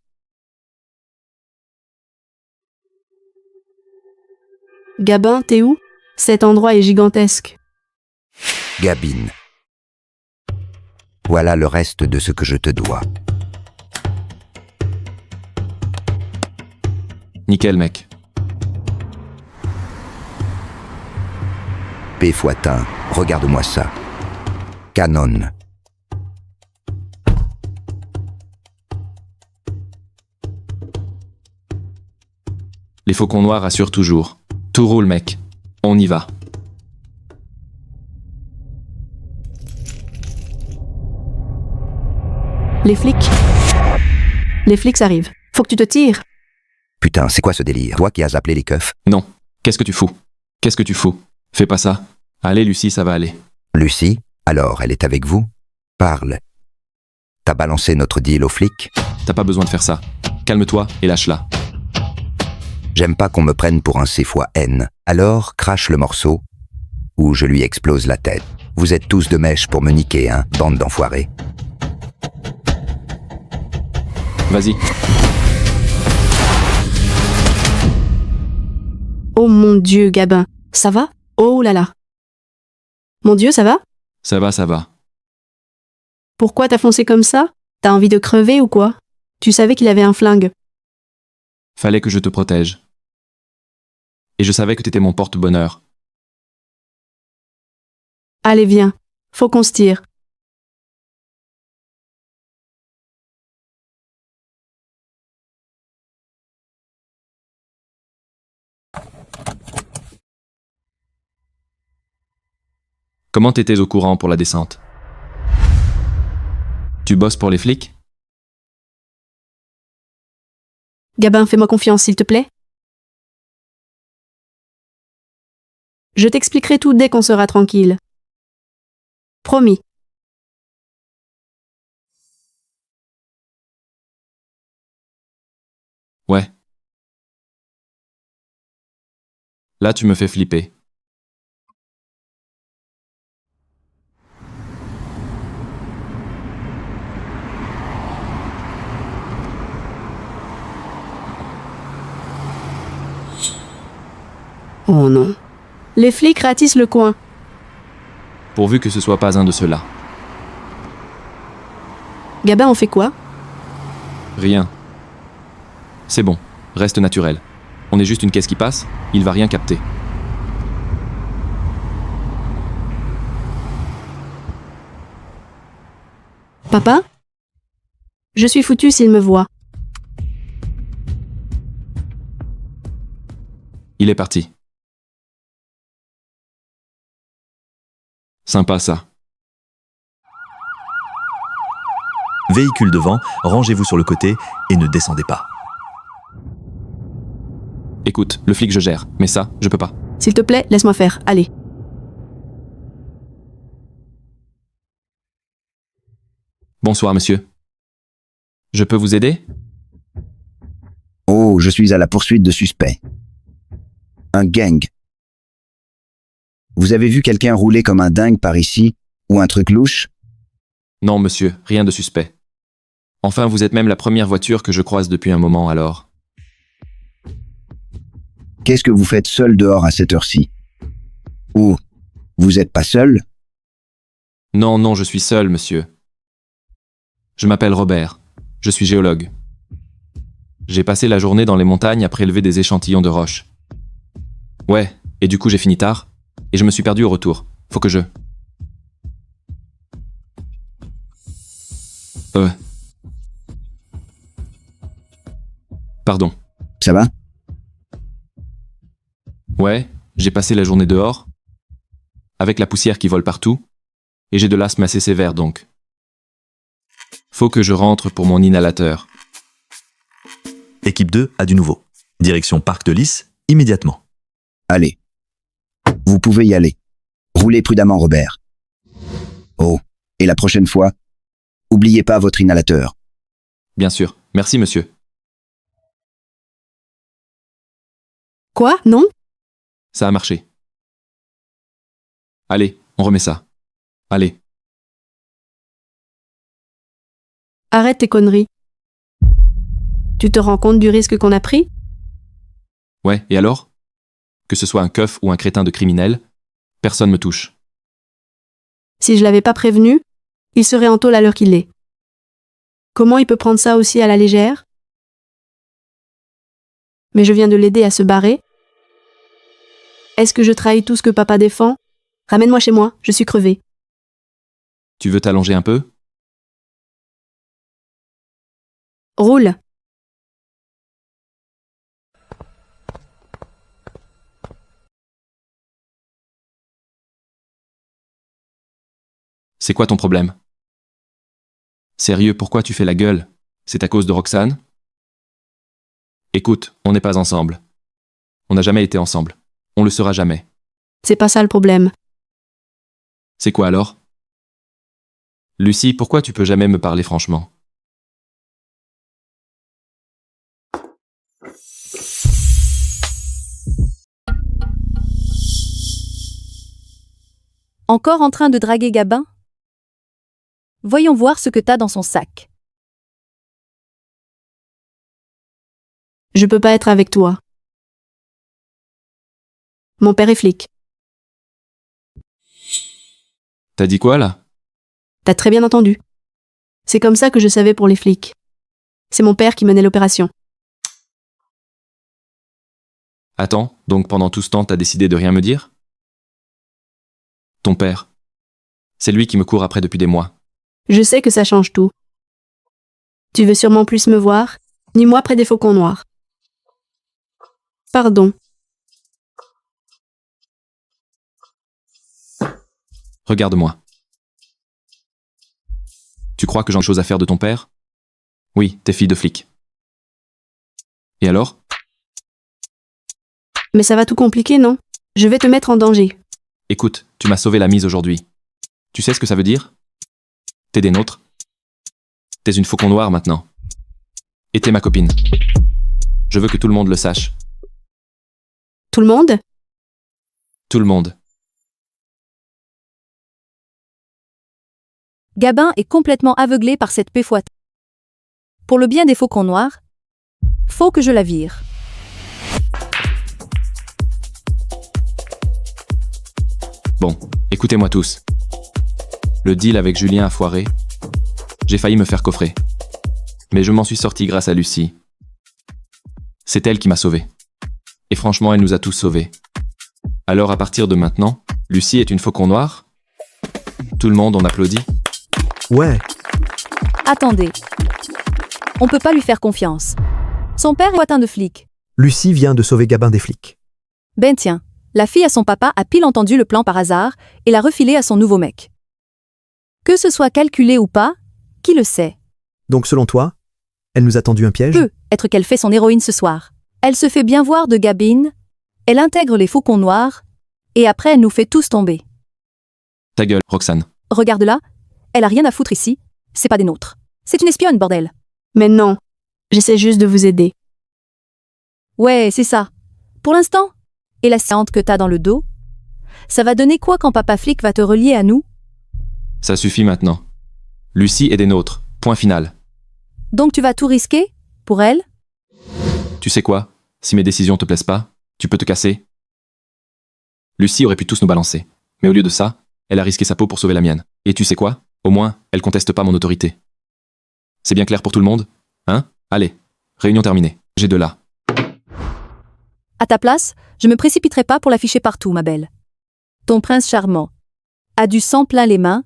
Gabin, t'es où? Cet endroit est gigantesque. Gabine. Voilà le reste de ce que je te dois. Nickel, mec. Péfoitin, regarde-moi ça. Canon. Les faucons noirs assurent toujours. Tout roule, mec. On y va. Les flics arrivent. Faut que tu te tires. Putain, c'est quoi ce délire? Toi qui as appelé les keufs? Non. Qu'est-ce que tu fous? Qu'est-ce que tu fous? Fais pas ça. Allez, Lucie, ça va aller. Lucie? Alors, elle est avec vous? Parle. T'as balancé notre deal aux flics? T'as pas besoin de faire ça. Calme-toi et lâche-la. J'aime pas qu'on me prenne pour un C-N. Alors, crache le morceau, ou je lui explose la tête. Vous êtes tous de mèche pour me niquer, hein, bande d'enfoirés. Vas-y. Oh mon Dieu, Gabin. Ça va? Oh là là. Mon Dieu, ça va? Ça va, ça va. Pourquoi t'as foncé comme ça? T'as envie de crever ou quoi? Tu savais qu'il avait un flingue. Fallait que je te protège. Et je savais que t'étais mon porte-bonheur. Allez, viens. Faut qu'on se tire. Comment t'étais au courant pour la descente? Tu bosses pour les flics? Gabin, fais-moi confiance, s'il te plaît. Je t'expliquerai tout dès qu'on sera tranquille. Promis. Ouais. Là, tu me fais flipper. Oh non. Les flics ratissent le coin. Pourvu que ce soit pas un de ceux-là. Gabin, on fait quoi? Rien. C'est bon, reste naturel. On est juste une caisse qui passe, il va rien capter. Papa? Je suis foutu s'il me voit. Il est parti. Sympa ça. Véhicule devant, rangez-vous sur le côté et ne descendez pas. Écoute, le flic je gère, mais ça, je peux pas. S'il te plaît, laisse-moi faire. Allez. Bonsoir monsieur. Je peux vous aider? Oh, je suis à la poursuite de suspects. Un gang. Vous avez vu quelqu'un rouler comme un dingue par ici, ou un truc louche? Non monsieur, rien de suspect. Enfin, vous êtes même la première voiture que je croise depuis un moment alors. Qu'est-ce que vous faites seul dehors à cette heure-ci? Ou, vous êtes pas seul? Non, je suis seul, monsieur. Je m'appelle Robert. Je suis géologue. J'ai passé la journée dans les montagnes à prélever des échantillons de roches. Ouais, et du coup j'ai fini tard, et je me suis perdu au retour. Faut que je... Pardon. Ça va? Ouais, j'ai passé la journée dehors, avec la poussière qui vole partout, et j'ai de l'asthme assez sévère donc. Faut que je rentre pour mon inhalateur. Équipe 2 a du nouveau. Direction Parc de Lys, immédiatement. Allez. Vous pouvez y aller. Roulez prudemment, Robert. Oh, et la prochaine fois, oubliez pas votre inhalateur. Bien sûr. Merci, monsieur. Quoi? Non? Ça a marché. Allez, on remet ça. Allez. Arrête tes conneries. Tu te rends compte du risque qu'on a pris? Ouais, et alors? Que ce soit un keuf ou un crétin de criminel, personne me touche. Si je l'avais pas prévenu, il serait en tôle à l'heure qu'il est. Comment il peut prendre ça aussi à la légère? Mais je viens de l'aider à se barrer. Est-ce que je trahis tout ce que papa défend? Ramène-moi chez moi, je suis crevée. Tu veux t'allonger un peu? Roule. C'est quoi ton problème? Sérieux, pourquoi tu fais la gueule? C'est à cause de Roxane? Écoute, on n'est pas ensemble. On n'a jamais été ensemble. On le sera jamais. C'est pas ça le problème. C'est quoi alors? Lucie, pourquoi tu peux jamais me parler franchement? Encore en train de draguer Gabin? Voyons voir ce que t'as dans son sac. Je peux pas être avec toi. Mon père est flic. T'as dit quoi là? T'as très bien entendu. C'est comme ça que je savais pour les flics. C'est mon père qui menait l'opération. Attends, donc pendant tout ce temps t'as décidé de rien me dire? Ton père. C'est lui qui me court après depuis des mois. Je sais que ça change tout. Tu veux sûrement plus me voir, ni moi près des faucons noirs. Pardon. Regarde-moi. Tu crois que j'ai chose à faire de ton père? Oui, t'es fille de flic. Et alors? Mais ça va tout compliquer, non? Je vais te mettre en danger. Écoute, tu m'as sauvé la mise aujourd'hui. Tu sais ce que ça veut dire? T'es des nôtres. T'es une faucon noire maintenant. Et t'es ma copine. Je veux que tout le monde le sache. Tout le monde? Tout le monde. Gabin est complètement aveuglé par cette péfouette. Pour le bien des faucons noirs, faut que je la vire. Bon, écoutez-moi tous. Le deal avec Julien a foiré. J'ai failli me faire coffrer. Mais je m'en suis sorti grâce à Lucie. C'est elle qui m'a sauvé. Et franchement, elle nous a tous sauvés. Alors à partir de maintenant, Lucie est une faucon noire? Tout le monde, on applaudit? Ouais, Attendez. On peut pas lui faire confiance. Son père est atteint de flic. Lucie vient de sauver Gabin des flics. Ben tiens, la fille à son papa a pile entendu le plan par hasard et l'a refilé à son nouveau mec. Que ce soit calculé ou pas, qui le sait? Donc selon toi, elle nous a tendu un piège? Peut être qu'elle fait son héroïne ce soir. Elle se fait bien voir de Gabin, elle intègre les faucons noirs, et après elle nous fait tous tomber. Ta gueule, Roxane. Regarde-la, elle a rien à foutre ici, c'est pas des nôtres. C'est une espionne, bordel. Mais non, j'essaie juste de vous aider. Ouais, c'est ça. Pour l'instant. Et la séante que t'as dans le dos? Ça va donner quoi quand papa flic va te relier à nous? Ça suffit maintenant. Lucie est des nôtres. Point final. Donc tu vas tout risquer? Pour elle? Tu sais quoi? Si mes décisions te plaisent pas, tu peux te casser. Lucie aurait pu tous nous balancer. Mais au lieu de ça, elle a risqué sa peau pour sauver la mienne. Et tu sais quoi? Au moins, elle conteste pas mon autorité. C'est bien clair pour tout le monde? Hein? Allez, réunion terminée. J'ai de là. À ta place, je me précipiterai pas pour l'afficher partout, ma belle. Ton prince charmant a du sang plein les mains.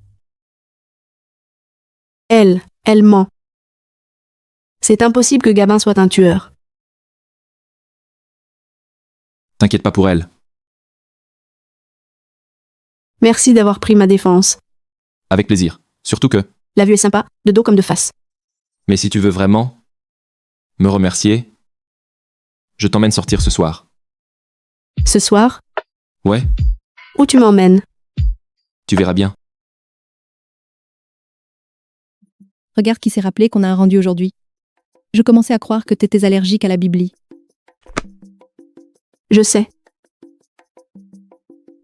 Elle ment. C'est impossible que Gabin soit un tueur. T'inquiète pas pour elle. Merci d'avoir pris ma défense. Avec plaisir. Surtout que... La vue est sympa, de dos comme de face. Mais si tu veux vraiment me remercier, je t'emmène sortir ce soir. Ce soir, Ouais, où tu m'emmènes? tu verras bien. Regarde qui s'est rappelé qu'on a un rendu aujourd'hui. Je commençais à croire que t'étais allergique à la bibli. Je sais.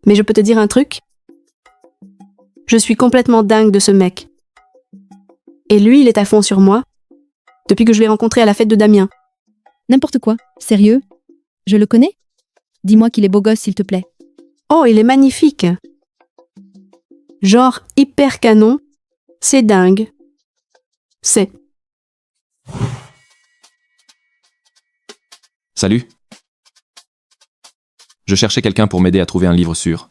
Mais je peux te dire un truc? Je suis complètement dingue de ce mec. Et lui, il est à fond sur moi, depuis que je l'ai rencontré à la fête de Damien. N'importe quoi. Sérieux? Je le connais? Dis-moi qu'il est beau gosse, s'il te plaît. Oh, il est magnifique. Genre hyper canon. C'est dingue. C'est. Salut. Je cherchais quelqu'un pour m'aider à trouver un livre sûr.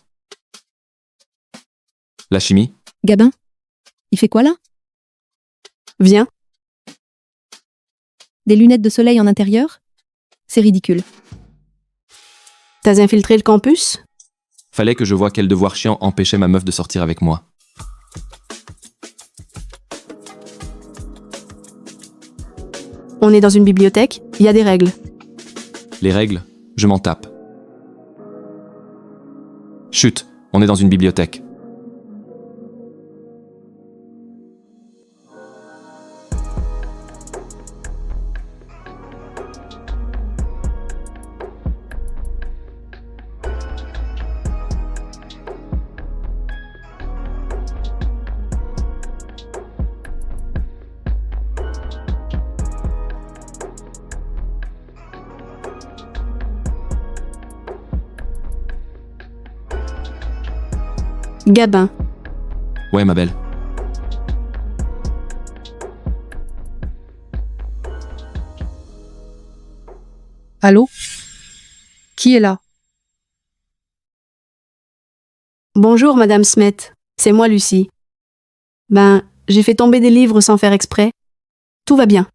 La chimie? Gabin? Il fait quoi là? Viens. Des lunettes de soleil en intérieur? C'est ridicule. T'as infiltré le campus? Fallait que je voie quel devoir chiant empêchait ma meuf de sortir avec moi. On est dans une bibliothèque, il y a des règles. Les règles, je m'en tape. Chut, on est dans une bibliothèque. Gabin. Ouais, ma belle. Allô? Qui est là? Bonjour, Madame Smet. C'est moi, Lucie. Ben, j'ai fait tomber des livres sans faire exprès. Tout va bien.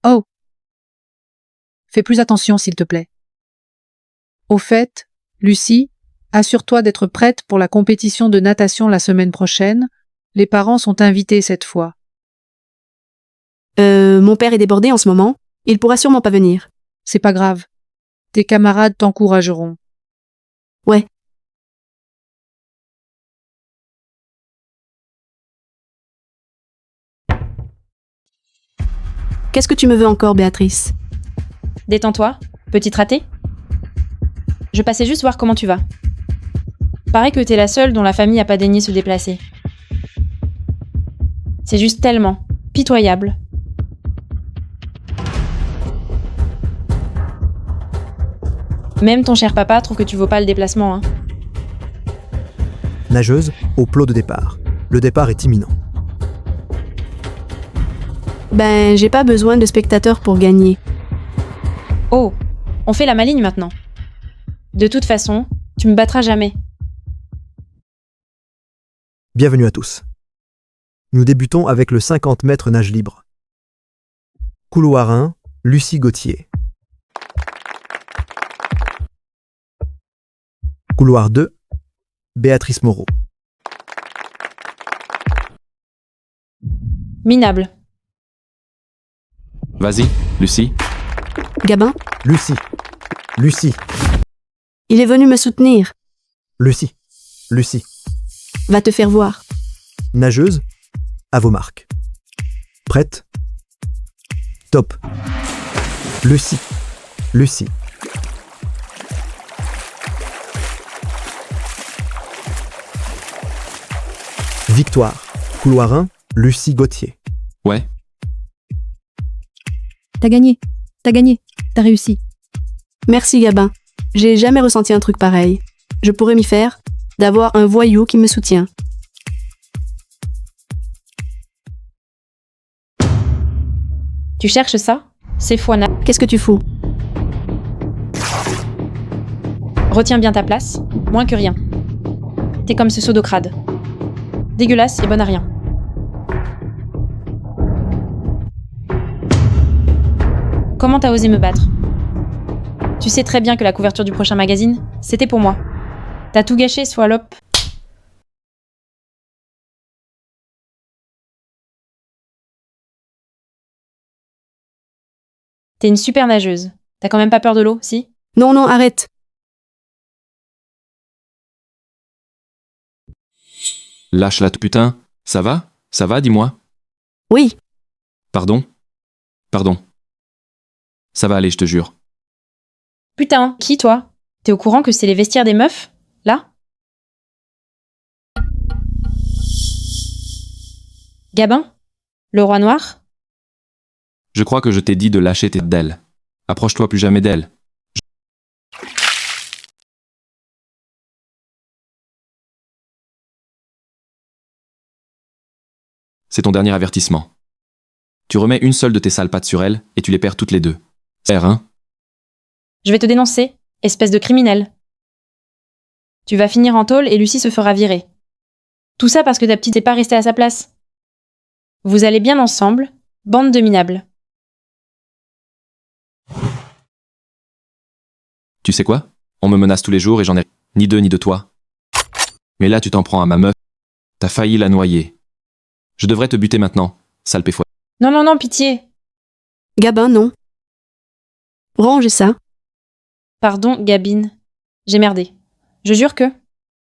Oh. Fais plus attention, s'il te plaît. Au fait, Lucie, assure-toi d'être prête pour la compétition de natation la semaine prochaine. Les parents sont invités cette fois. Mon père est débordé en ce moment. Il pourra sûrement pas venir. C'est pas grave. Tes camarades t'encourageront. Ouais. Qu'est-ce que tu me veux encore, Béatrice? Détends-toi, petite ratée. Je passais juste voir comment tu vas. Paraît que t'es la seule dont la famille a pas daigné se déplacer. C'est juste tellement pitoyable. Même ton cher papa trouve que tu vaux pas le déplacement, hein. Nageuse, au plot de départ. Le départ est imminent. Ben, j'ai pas besoin de spectateurs pour gagner. Oh, on fait la maligne maintenant. De toute façon, tu me battras jamais. Bienvenue à tous. Nous débutons avec le 50 mètres nage libre. Couloir 1, Lucie Gauthier. Couloir 2, Béatrice Moreau. Minable. Vas-y, Lucie. Gabin, Lucie. Lucie. il est venu me soutenir. Lucie. Lucie. Va te faire voir. Nageuse, à vos marques. Prête? Top. Lucie. Lucie. Victoire. Couloir 1, Lucie Gauthier. Ouais. T'as gagné. T'as gagné. T'as réussi. Merci Gabin. J'ai jamais ressenti un truc pareil. Je pourrais m'y faire, d'avoir un voyou qui me soutient. Tu cherches ça? C'est Fouana. Qu'est-ce que tu fous? Retiens bien ta place, moins que rien. T'es comme ce pseudo-crade. Dégueulasse et bonne à rien. Comment t'as osé me battre? Tu sais très bien que la couverture du prochain magazine, c'était pour moi. T'as tout gâché, Swalop. T'es une super nageuse. T'as quand même pas peur de l'eau, si? Non, non, arrête. Lâche-la, putain. Ça va? Ça va, dis-moi. Oui, Pardon? Pardon. Ça va aller, je te jure. Putain, qui toi? T'es au courant que c'est les vestiaires des meufs? Là? Gabin? Le roi noir? Je crois que je t'ai dit de lâcher tes d'elle. Approche-toi plus jamais d'elle. C'est ton dernier avertissement. Tu remets une seule de tes sales pattes sur elle et tu les perds toutes les deux. Serre, hein? Je vais te dénoncer, espèce de criminel. Tu vas finir en tôle et Lucie se fera virer. Tout ça parce que ta petite n'est pas restée à sa place. Vous allez bien ensemble, bande de minables. Tu sais quoi? On me menace tous les jours et j'en ai ni d'eux ni de toi. Mais là, tu t'en prends à ma meuf. T'as failli la noyer. Je devrais te buter maintenant, sale péfoire. Non, non, non, pitié. Gabin, non. Range ça. Pardon, Gabine. J'ai merdé. Je jure que...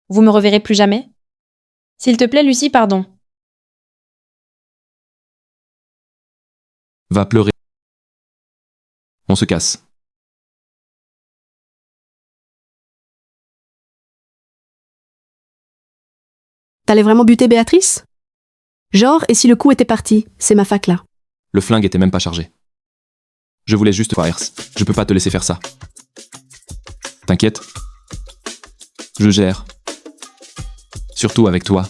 Vous me reverrez plus jamais. S'il te plaît, Lucie, pardon. Va pleurer. On se casse. T'allais vraiment buter Béatrice? Genre, et si le coup était parti? C'est ma fac là. Le flingue était même pas chargé. Je voulais juste faire. Je peux pas te laisser faire ça. T'inquiète. Je gère. Surtout avec toi.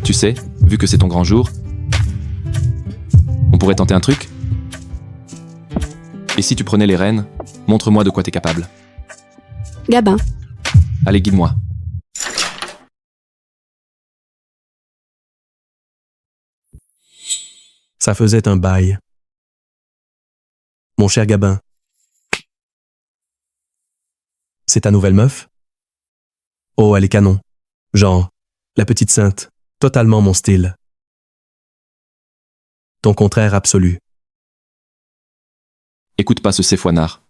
Tu sais, vu que c'est ton grand jour, on pourrait tenter un truc? Et si tu prenais les rênes, montre-moi de quoi t'es capable. Gabin, Allez, guide-moi. Ça faisait un bail. Mon cher Gabin. C'est ta nouvelle meuf? Oh, elle est canon. Genre, la petite sainte. Totalement mon style. Ton contraire absolu. Écoute pas ce séfoinard.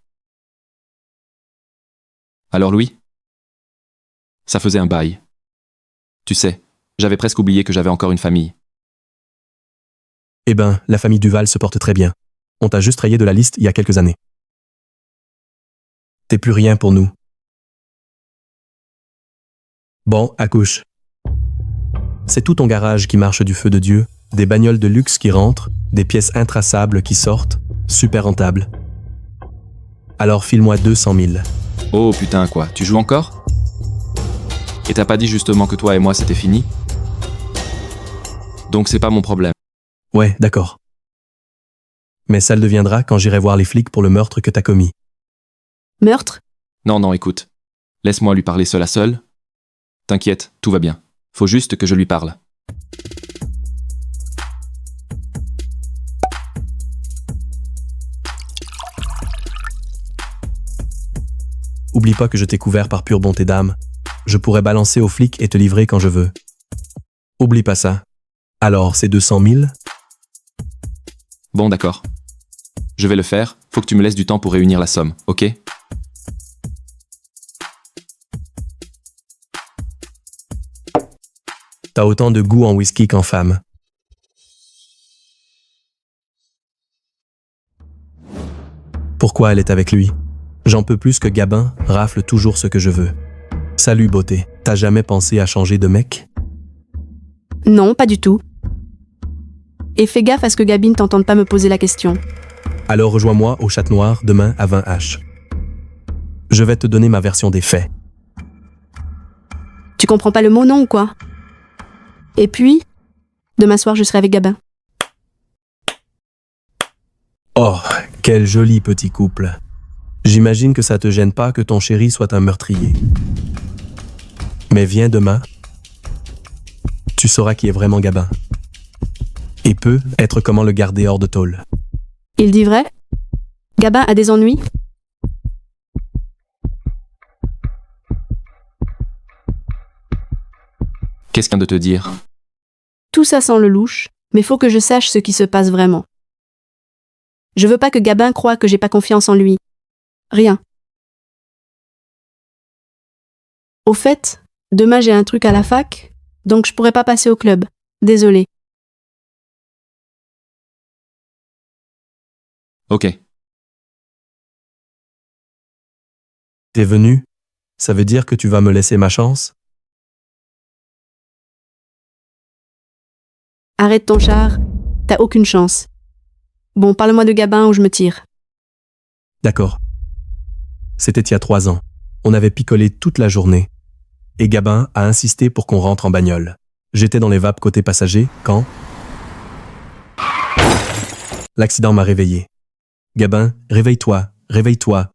Alors Louis? Ça faisait un bail. Tu sais, j'avais presque oublié que j'avais encore une famille. Eh ben, la famille Duval se porte très bien. On t'a juste rayé de la liste il y a quelques années. T'es plus rien pour nous. Bon, accouche. C'est tout ton garage qui marche du feu de Dieu, Des bagnoles de luxe qui rentrent, des pièces intraçables qui sortent, super rentable. Alors file-moi 200 000. Oh putain quoi, tu joues encore? Et t'as pas dit justement que toi et moi c'était fini? Donc c'est pas mon problème. Ouais, d'accord. Mais ça le deviendra quand j'irai voir les flics pour le meurtre que t'as commis. Meurtre? Non, écoute. Laisse-moi lui parler seul à seul. T'inquiète, tout va bien. Faut juste que je lui parle. Oublie pas que je t'ai couvert par pure bonté d'âme. Je pourrais balancer aux flics et te livrer quand je veux. Oublie pas ça. Alors, c'est 200 000? Bon, d'accord. Je vais le faire, faut que tu me laisses du temps pour réunir la somme, ok? T'as autant de goût en whisky qu'en femme. Pourquoi elle est avec lui? J'en peux plus que Gabin rafle toujours ce que je veux. Salut beauté, t'as jamais pensé à changer de mec? Non, pas du tout. Et fais gaffe à ce que Gabine t'entende pas me poser la question. Alors rejoins-moi au Chat Noir demain à 20h. Je vais te donner ma version des faits. Tu comprends pas le mot non ou quoi? Et puis, demain soir je serai avec Gabin. Oh, quel joli petit couple. J'imagine que ça te gêne pas que ton chéri soit un meurtrier. Mais viens demain, tu sauras qui est vraiment Gabin. Et peut être comment le garder hors de tôle. Il dit vrai? Gabin a des ennuis? Qu'est-ce qu'il vient de te dire? Tout ça sent le louche, mais faut que je sache ce qui se passe vraiment. Je veux pas que Gabin croie que j'ai pas confiance en lui. Rien. Au fait, demain j'ai un truc à la fac, donc je pourrais pas passer au club. Désolée. Ok. T'es venu? Ça veut dire que tu vas me laisser ma chance? Arrête ton char, t'as aucune chance. Bon, parle-moi de Gabin ou je me tire. D'accord. C'était il y a 3 ans. On avait picolé toute la journée. Et Gabin a insisté pour qu'on rentre en bagnole. J'étais dans les vapes côté passager quand... L'accident m'a réveillé. Gabin, réveille-toi, réveille-toi.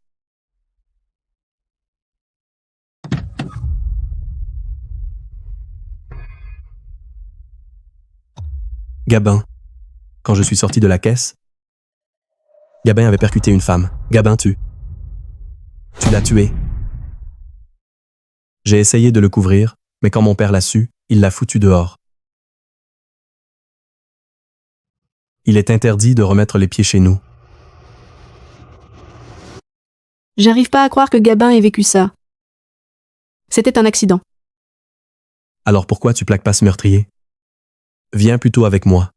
Gabin. Quand je suis sorti de la caisse, Gabin avait percuté une femme. Gabin, tu l'as tué. J'ai essayé de le couvrir, mais quand mon père l'a su, il l'a foutu dehors. Il est interdit de remettre les pieds chez nous. J'arrive pas à croire que Gabin ait vécu ça. C'était un accident. Alors pourquoi tu plaques pas ce meurtrier? Viens plutôt avec moi.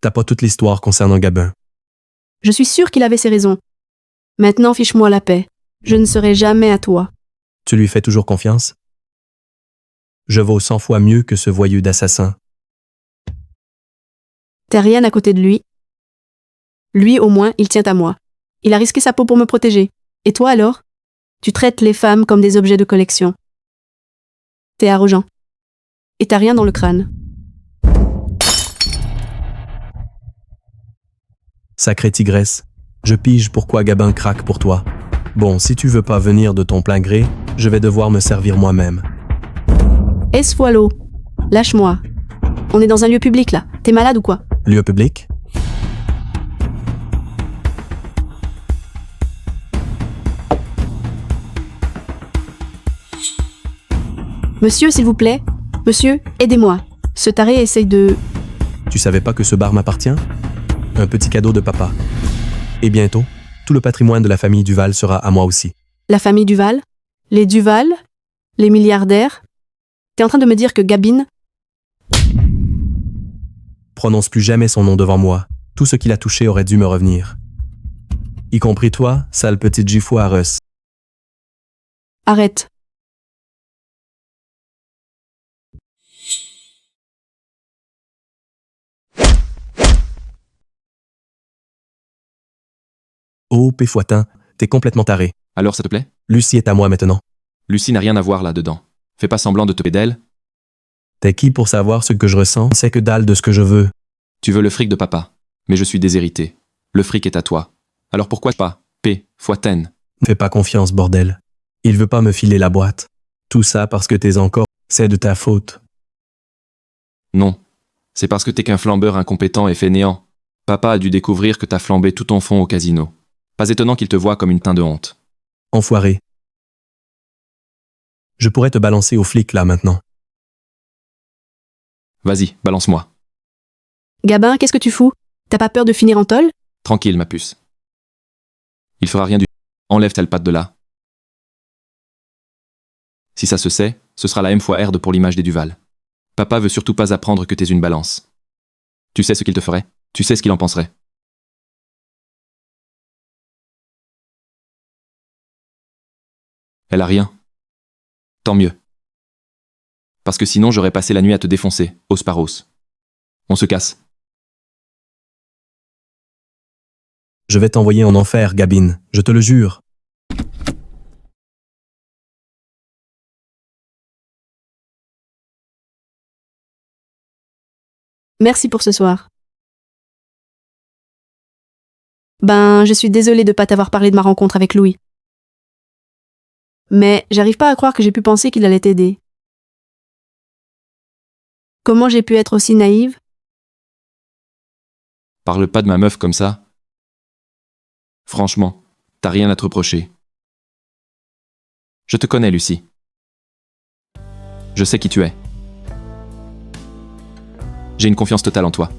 T'as pas toute l'histoire concernant Gabin. Je suis sûre qu'il avait ses raisons. Maintenant, fiche-moi la paix. Je ne serai jamais à toi. Tu lui fais toujours confiance? Je vaux 100 fois mieux que ce voyou d'assassin. T'as rien à côté de lui. Lui, au moins, il tient à moi. Il a risqué sa peau pour me protéger. Et toi alors? Tu traites les femmes comme des objets de collection. T'es arrogant. Et t'as rien dans le crâne. Sacrée tigresse, je pige pourquoi Gabin craque pour toi. Bon, si tu veux pas venir de ton plein gré, je vais devoir me servir moi-même. Esfoilo, lâche-moi. On est dans un lieu public là. T'es malade ou quoi? Lieu public? Monsieur, s'il vous plaît. Monsieur, aidez-moi. Ce taré essaye de... Tu savais pas que ce bar m'appartient? Un petit cadeau de papa. Et bientôt, tout le patrimoine de la famille Duval sera à moi aussi. La famille Duval? Les Duval? Les milliardaires? T'es en train de me dire que Gabine... Prononce plus jamais son nom devant moi. Tout ce qu'il a touché aurait dû me revenir. Y compris toi, sale petite gifouareuse. Arrête. Oh, Péfoitin, t'es complètement taré. Alors ça te plaît? Lucie est à moi maintenant. Lucie n'a rien à voir là-dedans. Fais pas semblant de te péder d'elle. T'es qui pour savoir ce que je ressens? C'est que dalle de ce que je veux. Tu veux le fric de papa. Mais je suis déshérité. Le fric est à toi. Alors pourquoi pas? Péfoitin. Fais pas confiance, bordel. Il veut pas me filer la boîte. Tout ça parce que t'es encore... C'est de ta faute. Non. C'est parce que t'es qu'un flambeur incompétent et fainéant. Papa a dû découvrir que t'as flambé tout ton fond au casino. Pas étonnant qu'il te voie comme une teinte de honte. Enfoiré. Je pourrais te balancer aux flics là maintenant. Vas-y, balance-moi. Gabin, qu'est-ce que tu fous? T'as pas peur de finir en tôle? Tranquille, ma puce. Il fera rien du... Enlève ta patte de là. Si ça se sait, ce sera la M fois R de pour l'image des Duval. Papa veut surtout pas apprendre que t'es une balance. Tu sais ce qu'il te ferait? Tu sais ce qu'il en penserait? Elle a rien. Tant mieux. Parce que sinon j'aurais passé la nuit à te défoncer, os par os. On se casse. Je vais t'envoyer en enfer, Gabine, je te le jure. Merci pour ce soir. Ben, je suis désolée de pas t'avoir parlé de ma rencontre avec Louis. Mais j'arrive pas à croire que j'ai pu penser qu'il allait t'aider. Comment j'ai pu être aussi naïve? Parle pas de ma meuf comme ça. Franchement, t'as rien à te reprocher. Je te connais, Lucie. Je sais qui tu es. J'ai une confiance totale en toi.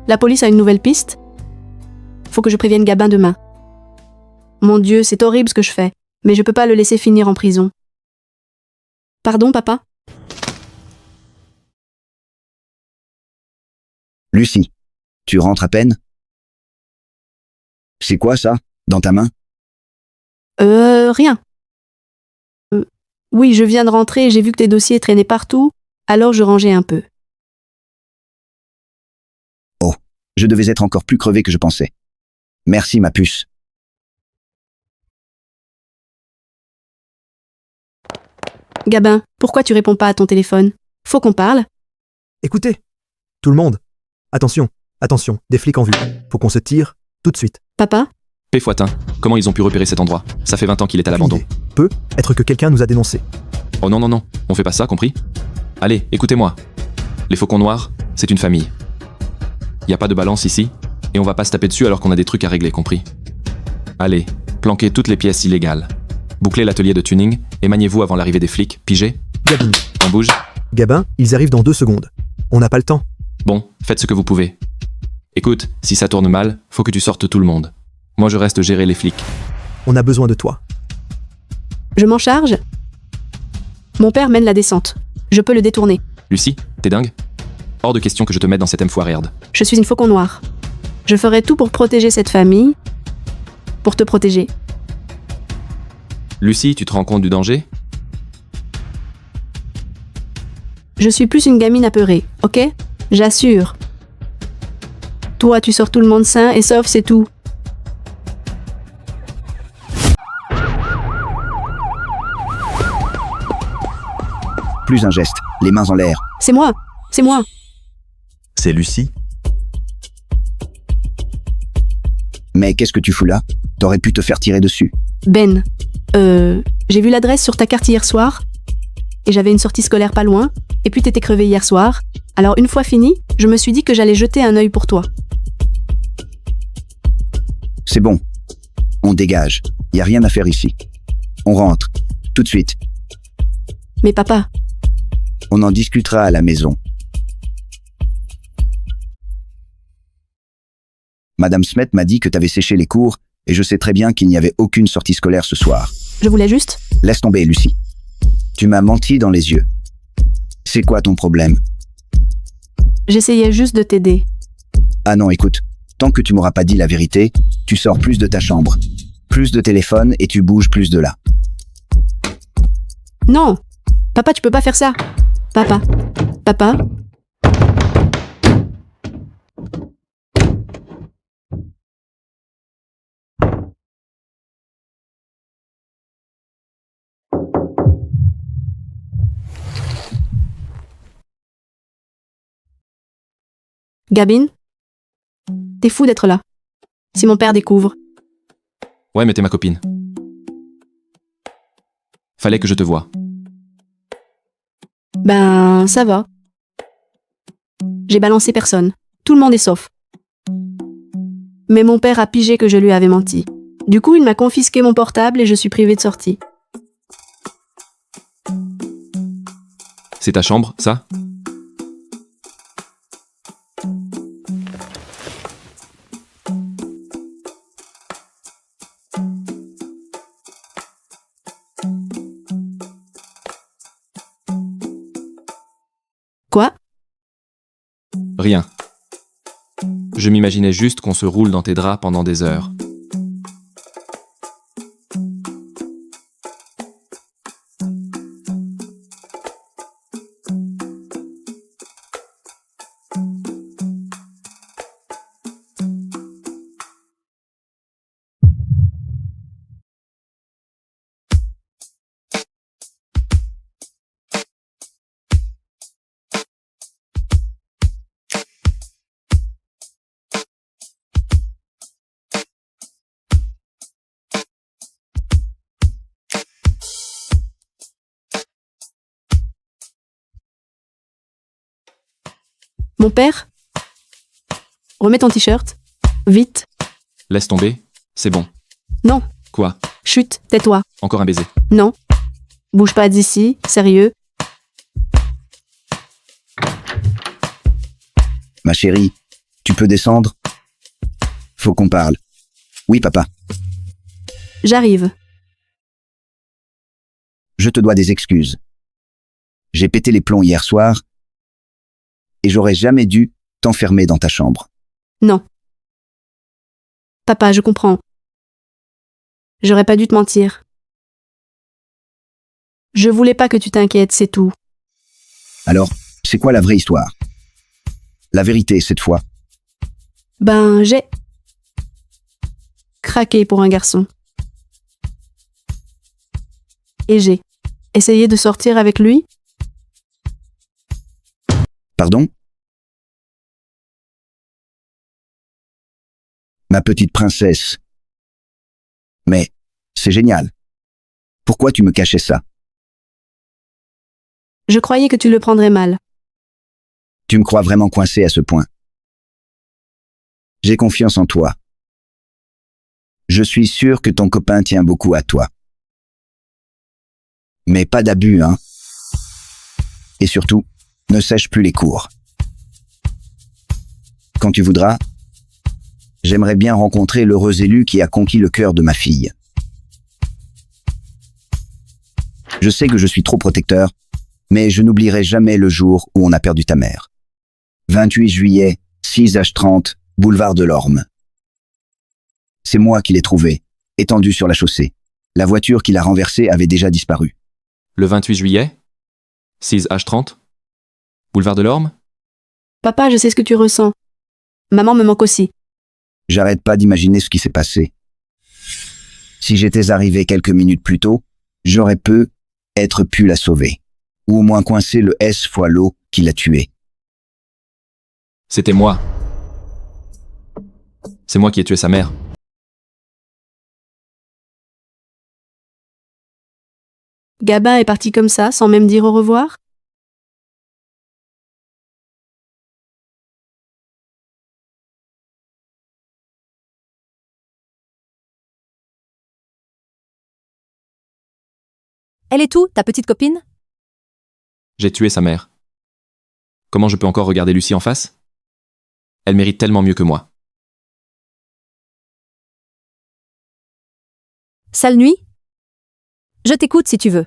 La police a une nouvelle piste? Faut que je prévienne Gabin demain. Mon Dieu, c'est horrible ce que je fais, mais je peux pas le laisser finir en prison. Pardon, papa? Lucie, tu rentres à peine? C'est quoi ça, dans ta main? Rien. Oui, je viens de rentrer et j'ai vu que tes dossiers traînaient partout, alors je rangeais un peu. Oh, je devais être encore plus crevé que je pensais. Merci, ma puce. Gabin, pourquoi tu réponds pas à ton téléphone? Faut qu'on parle. Écoutez, tout le monde. Attention, attention, des flics en vue. Faut qu'on se tire, tout de suite. Papa? Péfoitin, comment ils ont pu repérer cet endroit? Ça fait 20 ans qu'il est à l'abandon. Peut être que quelqu'un nous a dénoncés. Oh non, non, non, on fait pas ça, compris? Allez, écoutez-moi. Les Faucons Noirs, c'est une famille. Y a pas de balance ici, et on va pas se taper dessus alors qu'on a des trucs à régler, compris? Allez, planquez toutes les pièces illégales. Bouclez l'atelier de tuning, et maniez-vous avant l'arrivée des flics, pigé? Gabin. On bouge? Gabin, ils arrivent dans 2 secondes. On n'a pas le temps. Bon, faites ce que vous pouvez. Écoute, si ça tourne mal, faut que tu sortes tout le monde. Moi je reste gérer les flics. On a besoin de toi. Je m'en charge? Mon père mène la descente. Je peux le détourner. Lucie, t'es dingue? Hors de question que je te mette dans cette M-foirerde. Je suis une faucon noire. Je ferai tout pour protéger cette famille. Pour te protéger. Lucie, tu te rends compte du danger? Je suis plus une gamine apeurée, ok? J'assure. Toi, tu sors tout le monde sain et sauf, c'est tout. Plus un geste, les mains en l'air. C'est moi. C'est moi. C'est Lucie? Mais qu'est-ce que tu fous là? T'aurais pu te faire tirer dessus. Ben, j'ai vu l'adresse sur ta carte hier soir, et j'avais une sortie scolaire pas loin, et puis t'étais crevé hier soir. Alors une fois fini, je me suis dit que j'allais jeter un œil pour toi. C'est bon. On dégage. Y a rien à faire ici. On rentre. Tout de suite. Mais papa, On en discutera à la maison. Madame Smet m'a dit que t'avais séché les cours, et je sais très bien qu'il n'y avait aucune sortie scolaire ce soir. Je voulais juste... Laisse tomber, Lucie. Tu m'as menti dans les yeux. C'est quoi ton problème? J'essayais juste de t'aider. Ah non, écoute, tant que tu m'auras pas dit la vérité, tu sors plus de ta chambre, plus de téléphone et tu bouges plus de là. Non! Papa, tu peux pas faire ça. Papa. Papa. Gabin? T'es fou d'être là. Si mon père découvre. Ouais, mais t'es ma copine. Fallait que je te voie. Ben, ça va. J'ai balancé personne. Tout le monde est sauf. Mais mon père a pigé que je lui avais menti. Du coup, il m'a confisqué mon portable et je suis privée de sortie. C'est ta chambre, ça? Quoi? Rien. Je m'imaginais juste qu'on se roule dans tes draps pendant des heures. Mon père? Remets ton t-shirt. Vite. Laisse tomber, c'est bon. Non. Quoi? Chut, tais-toi. Encore un baiser. Non. Bouge pas d'ici, sérieux. Ma chérie, tu peux descendre? Faut qu'on parle. Oui, papa. J'arrive. Je te dois des excuses. J'ai pété les plombs hier soir et j'aurais jamais dû t'enfermer dans ta chambre. Non. Papa, je comprends. J'aurais pas dû te mentir. Je voulais pas que tu t'inquiètes, c'est tout. Alors, c'est quoi la vraie histoire? La vérité, cette fois. Ben, j'ai craqué pour un garçon. Et j'ai essayé de sortir avec lui. Pardon? Ma petite princesse. Mais, c'est génial. Pourquoi tu me cachais ça? Je croyais que tu le prendrais mal. Tu me crois vraiment coincé à ce point? J'ai confiance en toi. Je suis sûr que ton copain tient beaucoup à toi. Mais pas d'abus, hein? Et surtout, ne sèche plus les cours. Quand tu voudras, j'aimerais bien rencontrer l'heureux élu qui a conquis le cœur de ma fille. Je sais que je suis trop protecteur, mais je n'oublierai jamais le jour où on a perdu ta mère. 28 juillet, 6h30, boulevard de l'Orme. C'est moi qui l'ai trouvé, étendu sur la chaussée. La voiture qui l'a renversé avait déjà disparu. Le 28 juillet? 6H30? Boulevard de l'Orme? Papa, je sais ce que tu ressens. Maman me manque aussi. J'arrête pas d'imaginer ce qui s'est passé. Si j'étais arrivé quelques minutes plus tôt, j'aurais peut-être pu la sauver. Ou au moins coincer le S fois l'eau qui l'a tuée. C'était moi. C'est moi qui ai tué sa mère. Gabin est parti comme ça, sans même dire au revoir? Elle est où, ta petite copine? J'ai tué sa mère. Comment je peux encore regarder Lucie en face? Elle mérite tellement mieux que moi. Sale nuit? Je t'écoute si tu veux.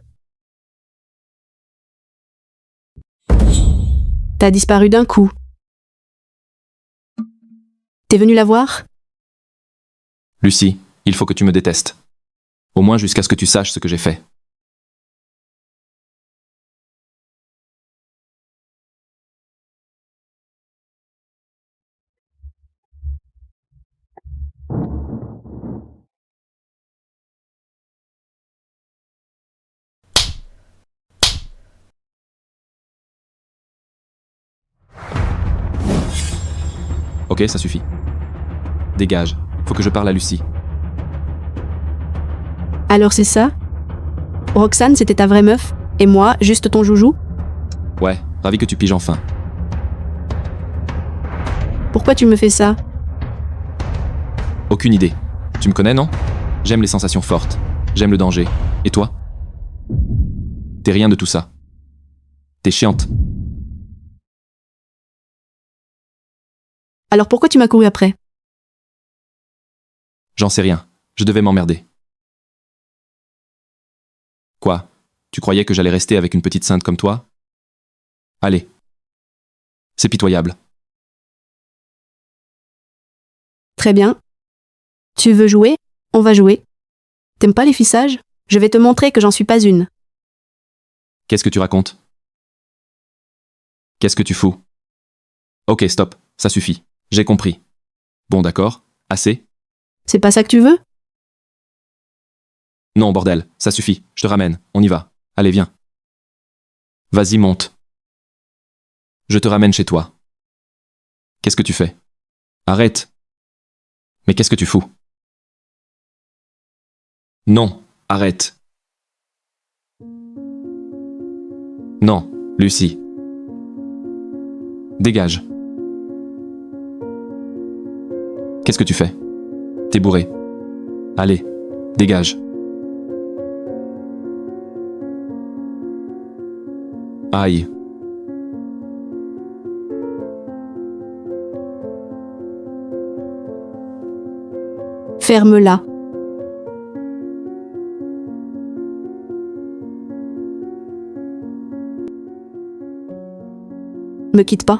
T'as disparu d'un coup. T'es venu la voir? Lucie, il faut que tu me détestes. Au moins jusqu'à ce que tu saches ce que j'ai fait. Ok, ça suffit. Dégage. Faut que je parle à Lucie. Alors c'est ça? Roxane, c'était ta vraie meuf? Et moi, juste ton joujou? Ouais, ravi que tu piges enfin. Pourquoi tu me fais ça? Aucune idée. Tu me connais, non? J'aime les sensations fortes. J'aime le danger. Et toi? T'es rien de tout ça. T'es chiante. Alors pourquoi tu m'as couru après? J'en sais rien. Je devais m'emmerder. Quoi? Tu croyais que j'allais rester avec une petite sainte comme toi? Allez. C'est pitoyable. Très bien. Tu veux jouer? On va jouer. T'aimes pas les fissages? Je vais te montrer que j'en suis pas une. Qu'est-ce que tu racontes? Qu'est-ce que tu fous? Ok, stop. Ça suffit. J'ai compris. Bon, d'accord. Assez? C'est pas ça que tu veux? Non, bordel. Ça suffit. Je te ramène. On y va. Allez, viens. Vas-y, monte. Je te ramène chez toi. Qu'est-ce que tu fais? Arrête. Mais qu'est-ce que tu fous? Non, arrête. Non, Lucie. Dégage. Qu'est-ce que tu fais? T'es bourré. Allez, dégage. Aïe. Ferme-la. Me quitte pas.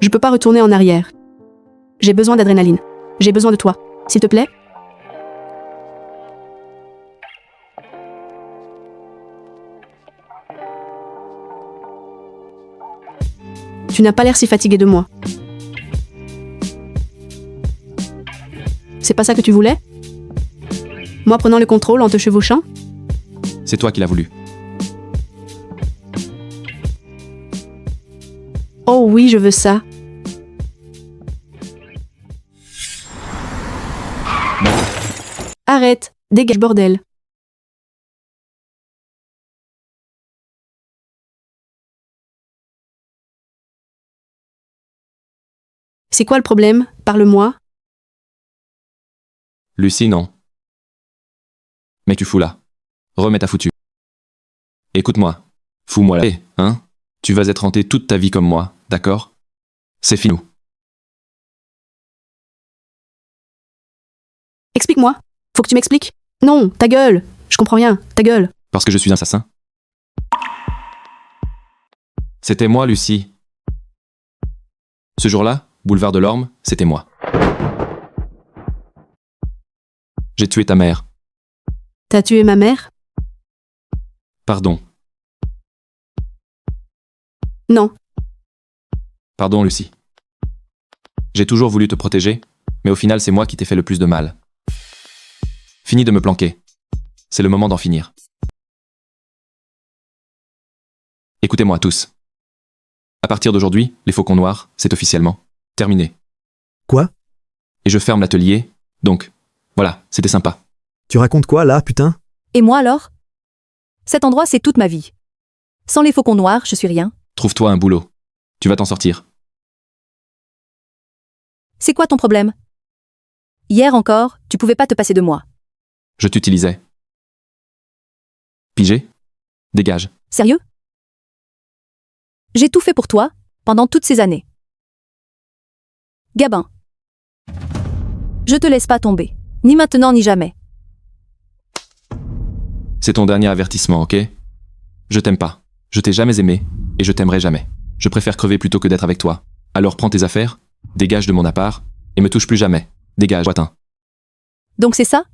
Je peux pas retourner en arrière. J'ai besoin d'adrénaline. J'ai besoin de toi. S'il te plaît? Tu n'as pas l'air si fatigué de moi. C'est pas ça que tu voulais? Moi prenant le contrôle en te chevauchant? C'est toi qui l'as voulu. Oh oui, je veux ça. Arrête, dégage bordel. C'est quoi le problème? Parle-moi. Lucie, non. Mais tu fous là. Remets ta foutue. Écoute-moi. Fous-moi là. Hein? Tu vas être hanté toute ta vie comme moi, d'accord? C'est fini. Explique-moi. Faut que tu m'expliques. Non, ta gueule. Je comprends rien. Ta gueule. Parce que je suis un assassin? C'était moi, Lucie. Ce jour-là, boulevard de l'Orme, c'était moi. J'ai tué ta mère. T'as tué ma mère? Pardon. Non. Pardon, Lucie. J'ai toujours voulu te protéger, mais au final, c'est moi qui t'ai fait le plus de mal. Fini de me planquer. C'est le moment d'en finir. Écoutez-moi tous. À partir d'aujourd'hui, les Faucons Noirs, c'est officiellement terminé. Quoi? Et je ferme l'atelier, donc, voilà, c'était sympa. Tu racontes quoi là, putain? Et moi alors? Cet endroit, c'est toute ma vie. Sans les Faucons Noirs, je suis rien. Trouve-toi un boulot. Tu vas t'en sortir. C'est quoi ton problème? Hier encore, tu pouvais pas te passer de moi. Je t'utilisais. Pigé? Dégage. Sérieux? J'ai tout fait pour toi, pendant toutes ces années. Gabin. Je te laisse pas tomber. Ni maintenant ni jamais. C'est ton dernier avertissement, ok? Je t'aime pas. Je t'ai jamais aimé, et je t'aimerai jamais. Je préfère crever plutôt que d'être avec toi. Alors prends tes affaires, dégage de mon appart, et me touche plus jamais. Dégage, Watin. Donc c'est ça?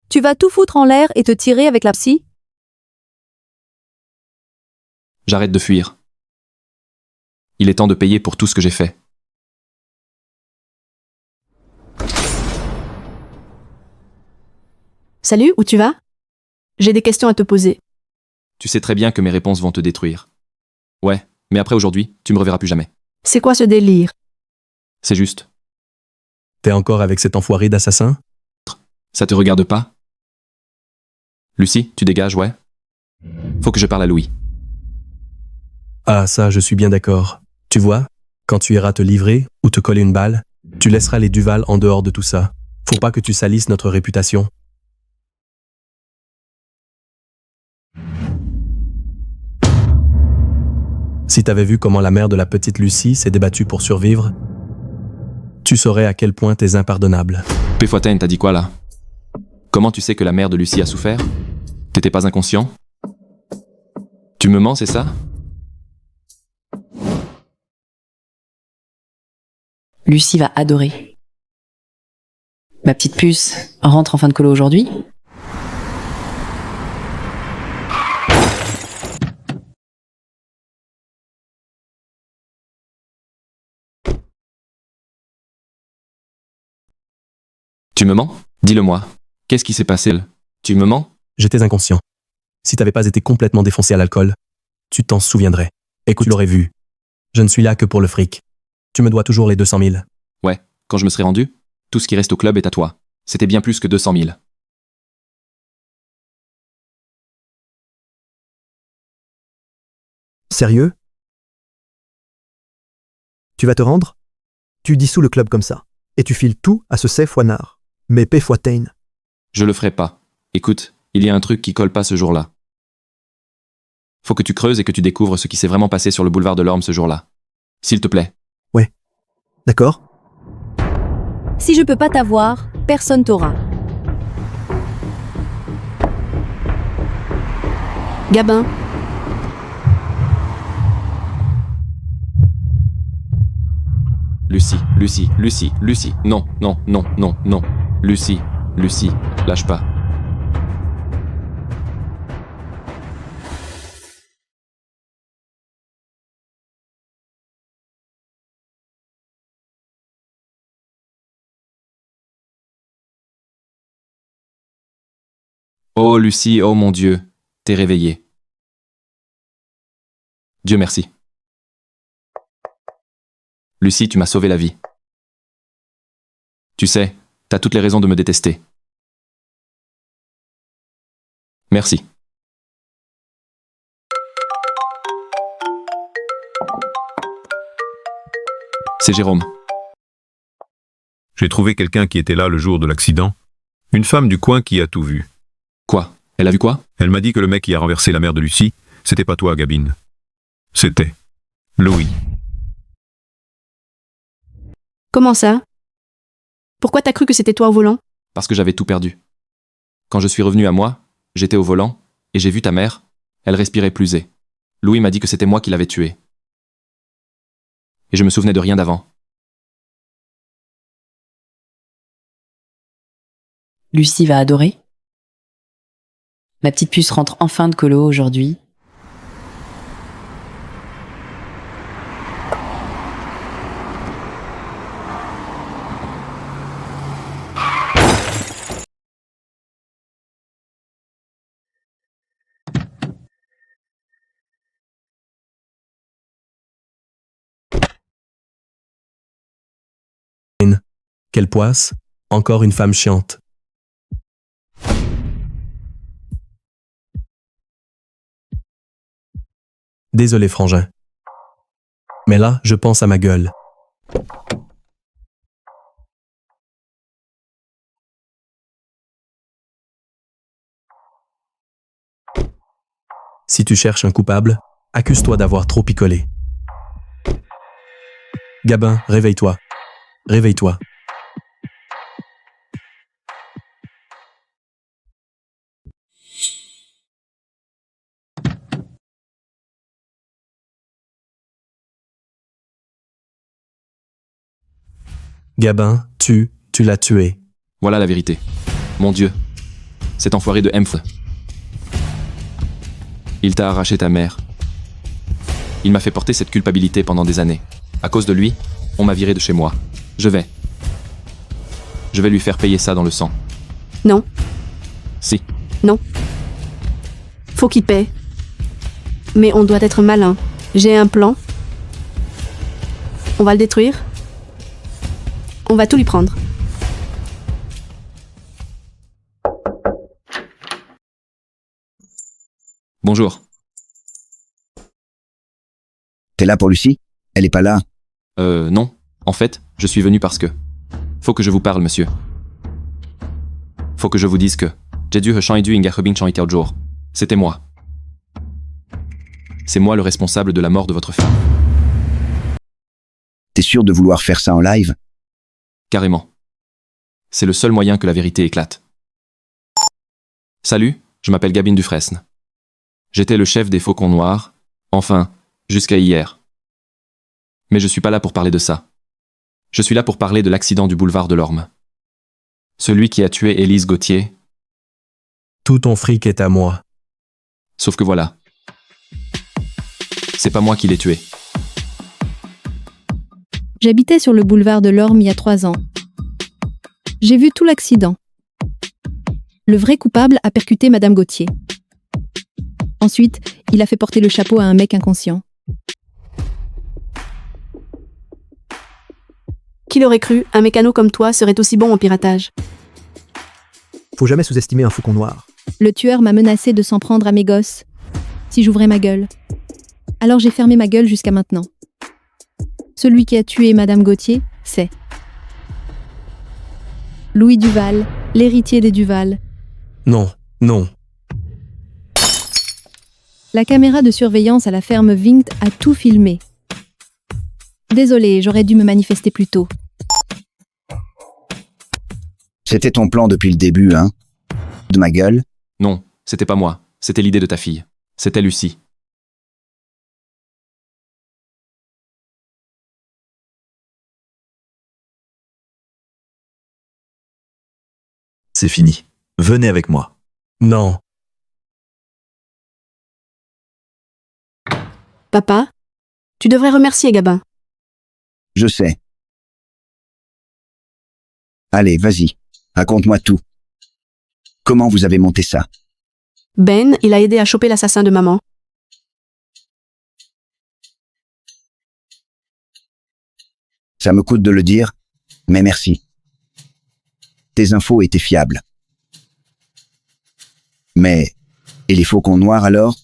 Tu vas tout foutre en l'air et te tirer avec la psy? J'arrête de fuir. Il est temps de payer pour tout ce que j'ai fait. Salut, où tu vas? J'ai des questions à te poser. Tu sais très bien que mes réponses vont te détruire. Ouais, mais après aujourd'hui, tu me reverras plus jamais. C'est quoi ce délire? C'est juste. T'es encore avec cet enfoiré d'assassin? Ça te regarde pas? Lucie, tu dégages, ouais? Faut que je parle à Louis. Ah, ça, je suis bien d'accord. Tu vois, quand tu iras te livrer ou te coller une balle, tu laisseras les Duval en dehors de tout ça. Faut pas que tu salisses notre réputation. Si t'avais vu comment la mère de la petite Lucie s'est débattue pour survivre, tu saurais à quel point t'es impardonnable. Péfoitaine, t'as dit quoi là? Comment tu sais que la mère de Lucie a souffert? T'étais pas inconscient? Tu me mens, c'est ça? Lucie va adorer. Ma petite puce rentre en fin de colo aujourd'hui. Tu me mens? Dis-le-moi. Qu'est-ce qui s'est passé? Tu me mens? J'étais inconscient. Si t'avais pas été complètement défoncé à l'alcool, tu t'en souviendrais. Écoute, tu l'aurais vu. Je ne suis là que pour le fric. Tu me dois toujours les 200 000. Ouais, quand je me serai rendu, tout ce qui reste au club est à toi. C'était bien plus que 200 000. Sérieux? Tu vas te rendre? Tu dissous le club comme ça, et tu files tout à ce Foinard. Mais Péfoitaine. Je le ferai pas. Écoute, il y a un truc qui colle pas ce jour-là. Faut que tu creuses et que tu découvres ce qui s'est vraiment passé sur le boulevard de l'Orme ce jour-là. S'il te plaît. Ouais. D'accord? Si je peux pas t'avoir, personne t'aura. Gabin, Lucie, Lucie, Lucie, Lucie. Non, non, non, non, non. Lucie, Lucie, lâche pas. Oh Lucie, oh mon Dieu, t'es réveillée. Dieu merci. Lucie, tu m'as sauvé la vie. Tu sais, t'as toutes les raisons de me détester. Merci. C'est Jérôme. J'ai trouvé quelqu'un qui était là le jour de l'accident. Une femme du coin qui a tout vu. Quoi? Elle a vu quoi? Elle m'a dit que le mec qui a renversé la mère de Lucie, c'était pas toi, Gabine. C'était Louis. comment ça? Pourquoi t'as cru que c'était toi au volant? Parce que j'avais tout perdu. Quand je suis revenu à moi, j'étais au volant, et j'ai vu ta mère, elle respirait plus aisée. Louis m'a dit que c'était moi qui l'avais tuée. Et je me souvenais de rien d'avant. Lucie va adorer. Ma petite puce rentre enfin de colo aujourd'hui. Quelle poisse, encore une femme chiante. Désolé, frangin. Mais là, je pense à ma gueule. Si tu cherches un coupable, accuse-toi d'avoir trop picolé. Gabin, réveille-toi. Réveille-toi. Gabin, tu l'as tué. Voilà la vérité. Mon Dieu. Cet enfoiré de Hemph. Il t'a arraché ta mère. Il m'a fait porter cette culpabilité pendant des années. À cause de lui, on m'a viré de chez moi. Je vais lui faire payer ça dans le sang. Non, Si. non. Faut qu'il paie. Mais on doit être malin. J'ai un plan. On va le détruire. On va tout lui prendre. Bonjour. T'es là pour Lucie? Elle est pas là. Non. En fait, je suis venu parce que... Faut que je vous parle, monsieur. Faut que je vous dise que... C'était moi. C'est moi le responsable de la mort de votre femme. T'es sûr de vouloir faire ça en live? Carrément. C'est le seul moyen que la vérité éclate. Salut, je m'appelle Gabin Dufresne. J'étais le chef des Faucons Noirs, enfin, jusqu'à hier. Mais je suis pas là pour parler de ça. Je suis là pour parler de l'accident du boulevard de l'Orme. Celui qui a tué Élise Gauthier. Tout ton fric est à moi. Sauf que voilà. C'est pas moi qui l'ai tué. J'habitais sur le boulevard de l'Orme il y a 3 ans. J'ai vu tout l'accident. Le vrai coupable a percuté Madame Gauthier. Ensuite, il a fait porter le chapeau à un mec inconscient. Qui l'aurait cru, un mécano comme toi serait aussi bon au piratage? Faut jamais sous-estimer un faucon noir. Le tueur m'a menacé de s'en prendre à mes gosses si j'ouvrais ma gueule. Alors j'ai fermé ma gueule jusqu'à maintenant. Celui qui a tué Madame Gauthier, c'est Louis Duval, l'héritier des Duval. Non, non. La caméra de surveillance à la ferme Vingt a tout filmé. Désolée, j'aurais dû me manifester plus tôt. C'était ton plan depuis le début, hein? De ma gueule? Non, c'était pas moi. C'était l'idée de ta fille. C'était Lucie. C'est fini. Venez avec moi. Non. Papa, tu devrais remercier Gabin. Je sais. Allez, vas-y. Raconte-moi tout. Comment vous avez monté ça? Ben, il a aidé à choper l'assassin de maman. Ça me coûte de le dire, mais merci. Tes infos étaient fiables. Mais, et les faucons noirs alors?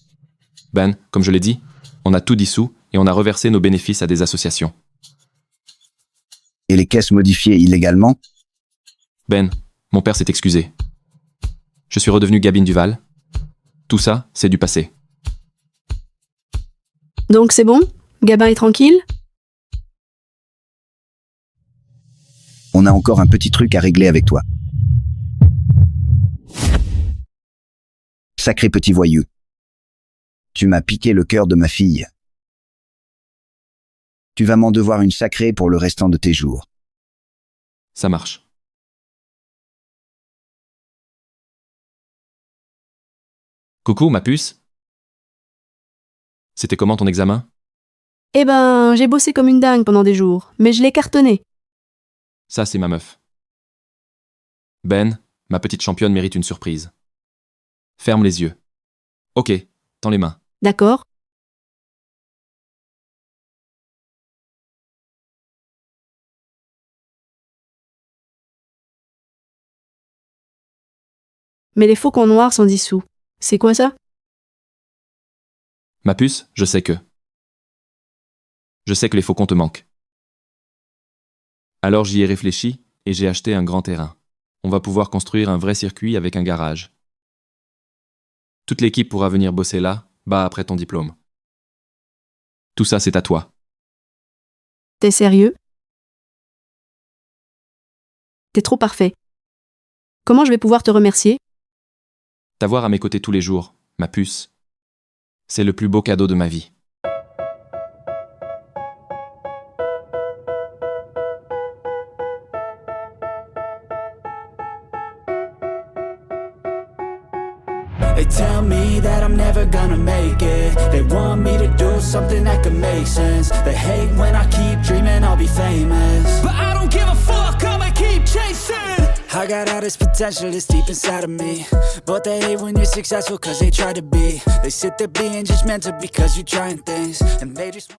Ben, comme je l'ai dit, on a tout dissous et on a reversé nos bénéfices à des associations. Et les caisses modifiées illégalement? Ben, mon père s'est excusé. Je suis redevenu Gabin Duval. Tout ça, c'est du passé. Donc c'est bon? Gabin est tranquille? On a encore un petit truc à régler avec toi. Sacré petit voyou. Tu m'as piqué le cœur de ma fille. Tu vas m'en devoir une sacrée pour le restant de tes jours. Ça marche. Coucou, ma puce. C'était comment ton examen? Eh ben, j'ai bossé comme une dingue pendant des jours, mais je l'ai cartonné. Ça, c'est ma meuf. Ben, ma petite championne mérite une surprise. Ferme les yeux. Ok, tends les mains. D'accord? Mais les faucons noirs sont dissous. C'est quoi ça? Ma puce, je sais que les faucons te manquent. Alors j'y ai réfléchi et j'ai acheté un grand terrain. On va pouvoir construire un vrai circuit avec un garage. Toute l'équipe pourra venir bosser là, après ton diplôme. Tout ça, c'est à toi. T'es sérieux? T'es trop parfait. Comment je vais pouvoir te remercier? T'avoir à mes côtés tous les jours, ma puce. C'est le plus beau cadeau de ma vie. They tell me that I'm never gonna make it. They want me to do something that could make sense. They hate when I keep dreaming I'll be famous, but I don't give a fuck, I'ma keep chasing. I got all this potential that's deep inside of me, but they hate when you're successful cause they try to be. They sit there being judgmental because you're trying things, and they just